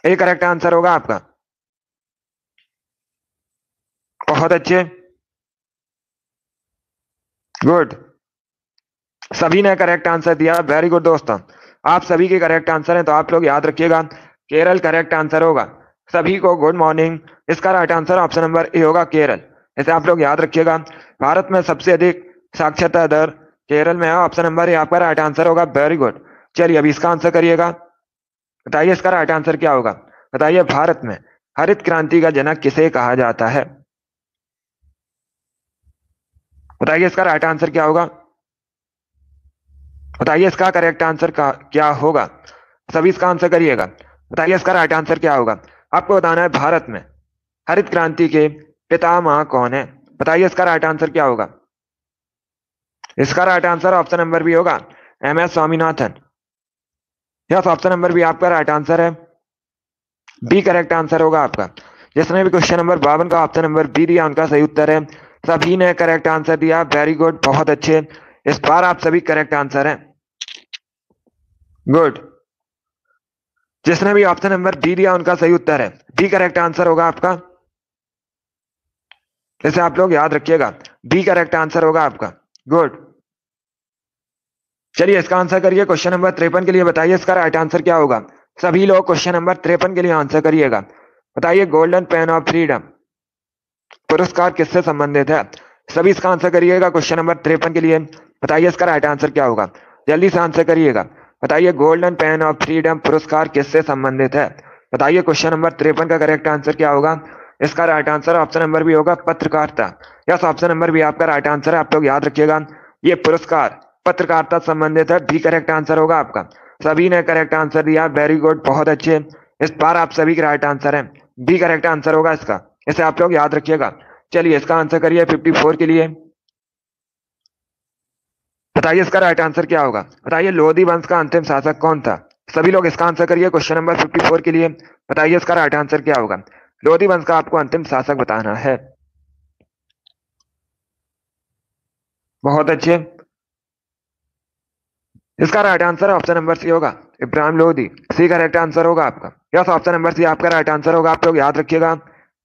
ए करेक्ट आंसर होगा आपका। बहुत अच्छे, गुड। सभी ने करेक्ट आंसर दिया, वेरी गुड दोस्तों। आप सभी के करेक्ट आंसर हैं तो आप लोग याद रखिएगा, केरल करेक्ट आंसर होगा। सभी को गुड मॉर्निंग। इसका right answer option number A होगा, केरल। इसे आप लोग याद रखिएगा। भारत में सबसे अधिक साक्षरता दर केरल में है। ऑप्शन नंबर ए आपका राइट आंसर होगा, वेरी गुड। चलिए अभी इसका आंसर करिएगा। बताइए इसका राइट आंसर क्या होगा। बताइए भारत में हरित क्रांति का जनक किसे कहा जाता है। बताइए इसका राइट आंसर क्या होगा। बताइए इसका करेक्ट आंसर का क्या होगा। सभी इसका आंसर करिएगा। बताइए इसका राइट आंसर क्या होगा। आपको बताना है भारत में हरित क्रांति के पितामह कौन है। बताइए इसका राइट आंसर क्या होगा। इसका right answer option number B होगा, M S Swaminathan. Yes, option number B आपका राइट आंसर है। बी करेक्ट आंसर होगा आपका। जिसने भी क्वेश्चन नंबर 52 का ऑप्शन नंबर बी दिया उनका सही उत्तर है। सभी ने करेक्ट आंसर दिया, वेरी गुड, बहुत अच्छे। इस बार आप सभी करेक्ट आंसर हैं, गुड। जिसने भी ऑप्शन नंबर बी दिया उनका सही उत्तर है। बी करेक्ट आंसर होगा आपका। इसे आप लोग याद रखिएगा, बी करेक्ट आंसर होगा आपका, गुड। चलिए इसका आंसर करिए क्वेश्चन नंबर 53 के लिए। बताइए इसका राइट आंसर क्या होगा। सभी लोग क्वेश्चन नंबर 53 के लिए आंसर करिएगा। बताइए गोल्डन पेन ऑफ फ्रीडम पुरस्कार किससे संबंधित है। सभी इसका आंसर करिएगा क्वेश्चन नंबर 53 के लिए। बताइए इसका राइट आंसर क्या होगा। जल्दी से आंसर करिएगा। बताइए गोल्डन पेन ऑफ फ्रीडम पुरस्कार किससे संबंधित है। बताइए क्वेश्चन नंबर 53 का करेक्ट आंसर क्या होगा। इसका राइट आंसर ऑप्शन नंबर भी होगा, पत्रकारिता। यस, ऑप्शन नंबर भी आपका राइट आंसर है। आप लोग याद रखिएगा, ये पुरस्कार पत्रकारिता संबंधित है। बी करेक्ट आंसर होगा आपका। सभी ने करेक्ट आंसर दिया, वेरी गुड, बहुत अच्छे। इस बार आप सभी के राइट आंसर है। बी करेक्ट आंसर होगा इसका। इसे आप लोग याद रखिएगा। चलिए इसका आंसर करिए 54 के लिए। बताइए इसका राइट आंसर क्या होगा। बताइए लोधी वंश का अंतिम शासक कौन था। सभी लोग इसका आंसर करिए क्वेश्चन नंबर 54 के लिए। बताइए इसका राइट आंसर क्या होगा। लोधी वंश का आपको अंतिम शासक बताना है। बहुत अच्छे। इसका right answer option number C होगा, Ibrahim Lodhi. C correct answer होगा आपका। यस, ऑप्शन नंबर सी आपका राइट आंसर होगा। आप लोग याद रखिएगा,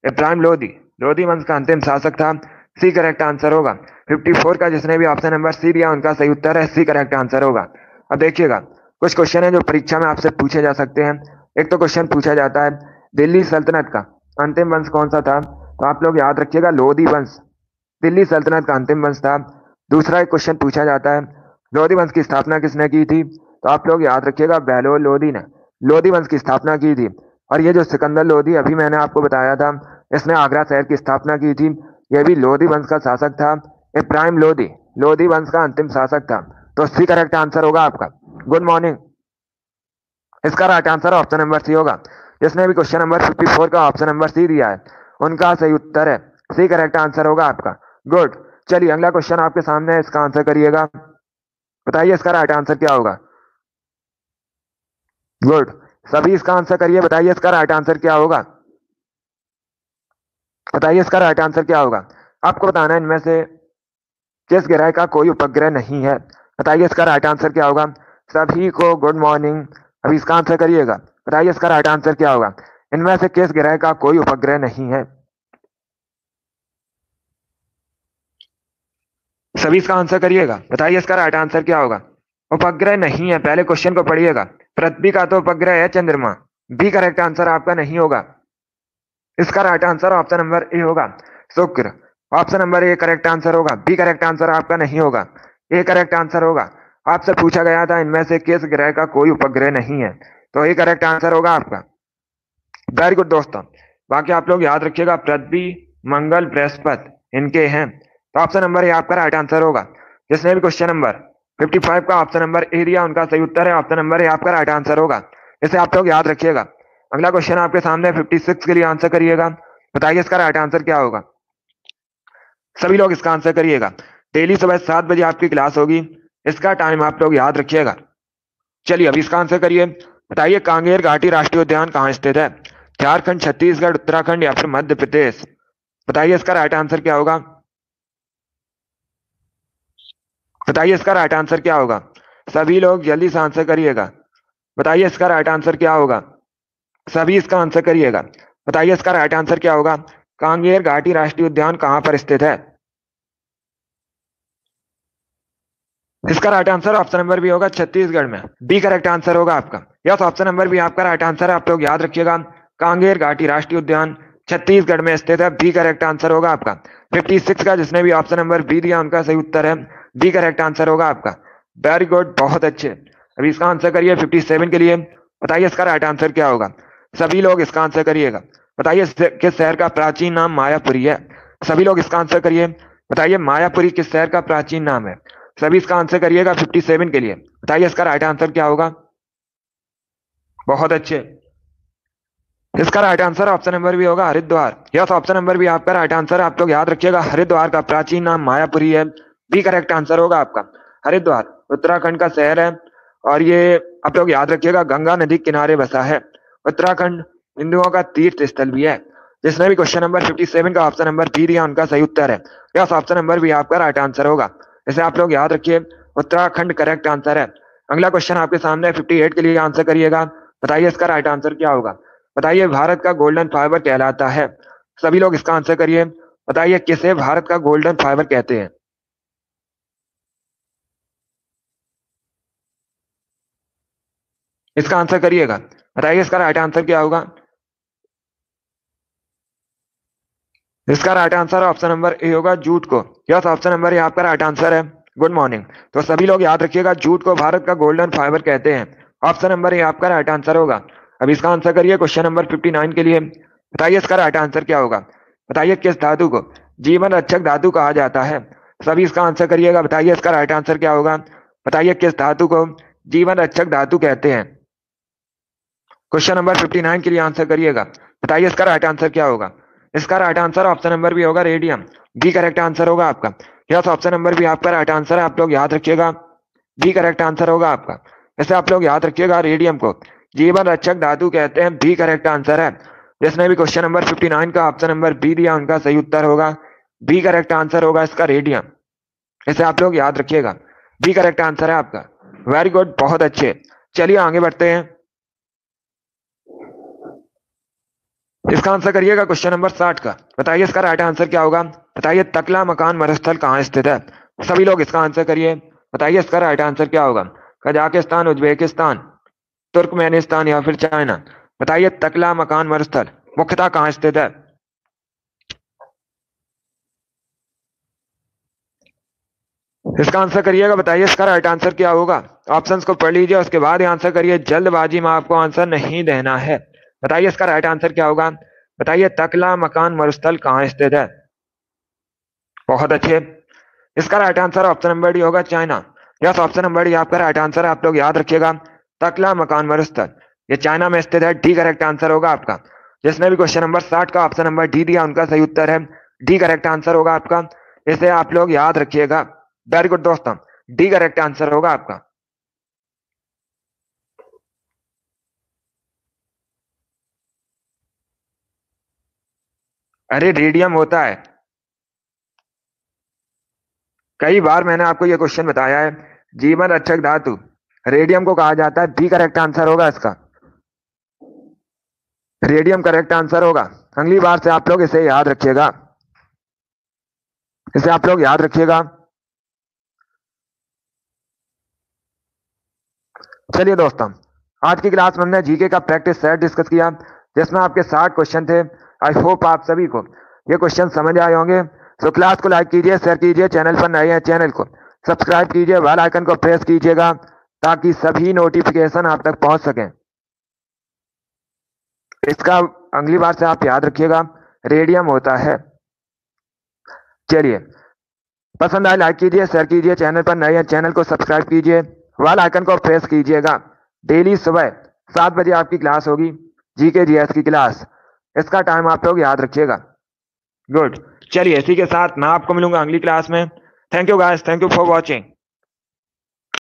इब्राहिम लोधी लोधी वंश का अंतिम शासक था। सी करेक्ट आंसर होगा। 54 का जिसने भी ऑप्शन नंबर सी दिया उनका सही उत्तर है, सी करेक्ट आंसर होगा। अब देखिएगा कुछ क्वेश्चन है जो परीक्षा में आपसे पूछे जा सकते हैं। एक तो क्वेश्चन पूछा जाता है, दिल्ली सल्तनत का अंतिम वंश कौन सा था। तो आप लोग याद रखिएगा, लोधी वंश दिल्ली सल्तनत का अंतिम वंश था। दूसरा एक क्वेश्चन पूछा जाता है, लोधी वंश की स्थापना किसने की थी। तो आप लोग याद रखिएगा, बहलोल लोधी ने लोधी वंश की स्थापना की थी। और ये जो सिकंदर लोधी अभी मैंने आपको बताया था, इसने आगरा शहर की स्थापना की थी। यह भी लोधी वंश का शासक था। इब्राहिम लोधी लोधी वंश का अंतिम शासक था। तो सी करेक्ट आंसर होगा आपका। Good morning. इसका right answer option number C होगा। जिसने भी क्वेश्चन नंबर 54 का ऑप्शन नंबर सी दिया है उनका सही उत्तर है, सी करेक्ट आंसर होगा आपका, गुड। चलिए अगला क्वेश्चन आपके सामने है, इसका आंसर करिएगा। बताइए इसका राइट आंसर क्या होगा। गुड, सभी इसका आंसर करिए। बताइए इसका राइट आंसर क्या होगा। बताइए इसका राइट आंसर क्या होगा। आपको बताना है इनमें से किस ग्रह का कोई उपग्रह नहीं है। बताइए इसका राइट आंसर क्या होगा। सभी को गुड मॉर्निंग। अभी इसका आंसर करिएगा। बताइए इसका राइट आंसर क्या होगा। इनमें से किस ग्रह का कोई उपग्रह नहीं है। सभी इसका आंसर करिएगा। बताइए इसका राइट आंसर क्या होगा। उपग्रह नहीं है, पहले क्वेश्चन को पढ़िएगा। पृथ्वी का तो उपग्रह है चंद्रमा। बी करेक्ट आंसर आपका नहीं होगा। इसका right answer option number A होगा, शुक्र। Option number A correct answer होगा, बी करेक्ट आंसर आपका नहीं होगा, ए करेक्ट आंसर होगा। आपसे पूछा गया था इनमें से किस ग्रह का कोई उपग्रह नहीं है, तो ए करेक्ट आंसर होगा आपका। वेरी गुड दोस्तों। बाकी आप लोग याद रखिएगा, पृथ्वी, मंगल, बृहस्पति इनके हैं, तो ऑप्शन नंबर ए आपका राइट आंसर होगा। जिसने भी क्वेश्चन नंबर 55 का ऑप्शन नंबर ए दिया उनका सही उत्तर है ऑप्शन नंबर ए आपका राइट आंसर होगा। इसे आप लोग याद रखिएगा। अगला क्वेश्चन आपके सामने 56 के लिए आंसर करिएगा। बताइए इसका राइट आंसर क्या होगा। सभी लोग इसका आंसर करिएगा। डेली सुबह 7 बजे आपकी क्लास होगी, इसका टाइम आप लोग याद रखिएगा। चलिए अभी इसका आंसर करिए। बताइए कांगेर घाटी राष्ट्रीय उद्यान कहाँ स्थित है, झारखंड, छत्तीसगढ़, उत्तराखंड या फिर मध्य प्रदेश। बताइए इसका राइट आंसर क्या होगा। बताइए इसका राइट आंसर क्या होगा। सभी लोग जल्दी से आंसर करिएगा। बताइए इसका राइट आंसर क्या होगा। सभी इसका आंसर करिएगा। बताइए इसका राइट आंसर क्या होगा। कांगेर घाटी राष्ट्रीय उद्यान कहाँ पर स्थित है। इसका right answer option number B होगा, छत्तीसगढ़ में। बी करेक्ट आंसर होगा आपका। यस, ऑप्शन नंबर बी आपका राइट आंसर है। आप लोग याद रखिएगा, कांगेर घाटी राष्ट्रीय उद्यान छत्तीसगढ़ में स्थित है। बी करेक्ट आंसर होगा आपका। 56 का जिसने भी ऑप्शन नंबर बी दिया उनका सही उत्तर है, बी करेक्ट आंसर होगा आपका। वेरी गुड, बहुत अच्छे। अभी इसका आंसर करिए 57 के लिए। बताइए इसका राइट आंसर क्या होगा। सभी लोग इसका आंसर करिएगा। बताइए किस शहर का प्राचीन नाम मायापुरी है। सभी लोग इसका आंसर करिए। बताइए मायापुरी किस शहर का प्राचीन नाम है। सभी इसका आंसर करिएगा 57 के लिए। बताइए इसका राइट आंसर क्या होगा। बहुत अच्छे। इसका राइट आंसर ऑप्शन नंबर भी होगा, हरिद्वार। यस, ऑप्शन नंबर भी आपका राइट आंसर। आप लोग याद रखिएगा, हरिद्वार का प्राचीन नाम मायापुरी है। बी करेक्ट आंसर होगा आपका। हरिद्वार उत्तराखंड का शहर है और ये आप लोग याद रखिएगा गंगा नदी किनारे बसा है। उत्तराखंड हिंदुओं का तीर्थ स्थल भी है। जिसने भी क्वेश्चन नंबर 57 का ऑप्शन नंबर बी दिया उनका सही उत्तर है। यस, ऑप्शन नंबर भी आपका राइट आंसर होगा। इसे आप लोग याद रखिए, उत्तराखंड करेक्ट आंसर है। अगला क्वेश्चन आपके सामने 58 के लिए आंसर करिएगा। बताइए इसका राइट आंसर क्या होगा। बताइए भारत का गोल्डन फाइबर कहलाता है। सभी लोग इसका आंसर करिए। बताइए किसे भारत का गोल्डन फाइबर कहते हैं। इसका आंसर करिएगा। बताइए इसका राइट आंसर क्या होगा। इसका right answer option number A होगा, जूट को। यस, ऑप्शन नंबर ए आपका राइट आंसर है। Good morning. तो सभी लोग याद रखिएगा, जूट को भारत का गोल्डन फाइबर कहते हैं। ऑप्शन नंबर ए आपका राइट आंसर होगा। अब इसका आंसर करिए क्वेश्चन नंबर 59 के लिए। बताइए इसका राइट आंसर क्या होगा। बताइए किस धातु को जीवन रक्षक धातु कहा जाता है। सभी इसका आंसर करिएगा। बताइए इसका राइट आंसर क्या होगा। बताइए किस धातु को जीवन रक्षक धातु कहते हैं। क्वेश्चन नंबर 59 के लिए आंसर करिएगा। बताइए इसका राइट आंसर क्या होगा। इसका राइट आंसर ऑप्शन नंबर भी होगा, रेडियम। बी करेक्ट आंसर होगा आपका। यस, ऑप्शन नंबर भी आपका राइट आंसर है। आप लोग याद रखिएगा, बी करेक्ट आंसर होगा आपका। ऐसे आप लोग याद रखिएगा, रेडियम को जीवन रक्षक धातु कहते हैं। बी करेक्ट आंसर है। जिसने भी क्वेश्चन नंबर 59 का ऑप्शन नंबर बी दिया उनका सही उत्तर होगा, बी करेक्ट आंसर होगा इसका, रेडियम। इसे आप लोग याद रखिएगा, बी करेक्ट आंसर है आपका। वेरी गुड, बहुत अच्छे। चलिए आगे बढ़ते हैं। इसका आंसर करिएगा क्वेश्चन नंबर 60 का। बताइए इसका राइट आंसर क्या होगा। बताइए तकला मकान मरुस्थल कहाँ स्थित है। सभी लोग इसका आंसर करिए। बताइए इसका राइट आंसर क्या होगा। कजाकिस्तान, उज्बेकिस्तान, तुर्कमेनिस्तान या फिर चाइना। बताइए तकला मकान मरुस्थल मुख्यतः कहाँ स्थित है। इसका आंसर करिएगा। बताइए इसका राइट आंसर क्या होगा। ऑप्शंस को पढ़ लीजिए, उसके बाद आंसर करिए। जल्दबाजी में आपको आंसर नहीं देना है। बताइए इसका राइट आंसर क्या होगा। बताइए तकला मकान मरुस्थल कहाँ स्थित है। बहुत अच्छे। इसका right answer option number D होगा, China. Yes, option number D आपका राइट आंसर है। आप लोग याद रखिएगा, तकला मकान मरुस्थल ये चाइना में स्थित है। डी करेक्ट आंसर होगा आपका। जिसने भी क्वेश्चन नंबर 60 का ऑप्शन नंबर डी दिया उनका सही उत्तर है, डी करेक्ट आंसर होगा आपका। इसे आप लोग याद रखिएगा। वेरी गुड दोस्तों, डी करेक्ट आंसर होगा आपका। अरे रेडियम होता है। कई बार मैंने आपको यह क्वेश्चन बताया है। जीवन रक्षक धातु रेडियम को कहा जाता है। बी करेक्ट आंसर होगा इसका, रेडियम करेक्ट आंसर होगा। अगली बार से आप लोग इसे याद रखिएगा। इसे आप लोग याद रखिएगा। चलिए दोस्तों, आज की क्लास में हमने जीके का प्रैक्टिस सेट डिस्कस किया, जिसमें आपके 60 क्वेश्चन थे। आई होप आप सभी को ये क्वेश्चन समझ आए होंगे। तो क्लास को लाइक कीजिए, शेयर कीजिए, चैनल पर नए हैं चैनल को सब्सक्राइब कीजिए, बेल आइकन को प्रेस कीजिएगा ताकि सभी नोटिफिकेशन आप तक पहुंच सकें। इसका अगली बार से आप याद रखिएगा, रेडियम होता है। चलिए, पसंद आए लाइक कीजिए, शेयर कीजिए, चैनल पर नए हैं चैनल को सब्सक्राइब कीजिए, बेल आइकन को प्रेस कीजिएगा। डेली सुबह 7 बजे आपकी क्लास होगी, जीके जीएस की क्लास। इसका टाइम आप लोग याद रखिएगा। गुड, चलिए इसी के साथ मैं आपको मिलूंगा अगली क्लास में। Thank you guys, thank you for watching.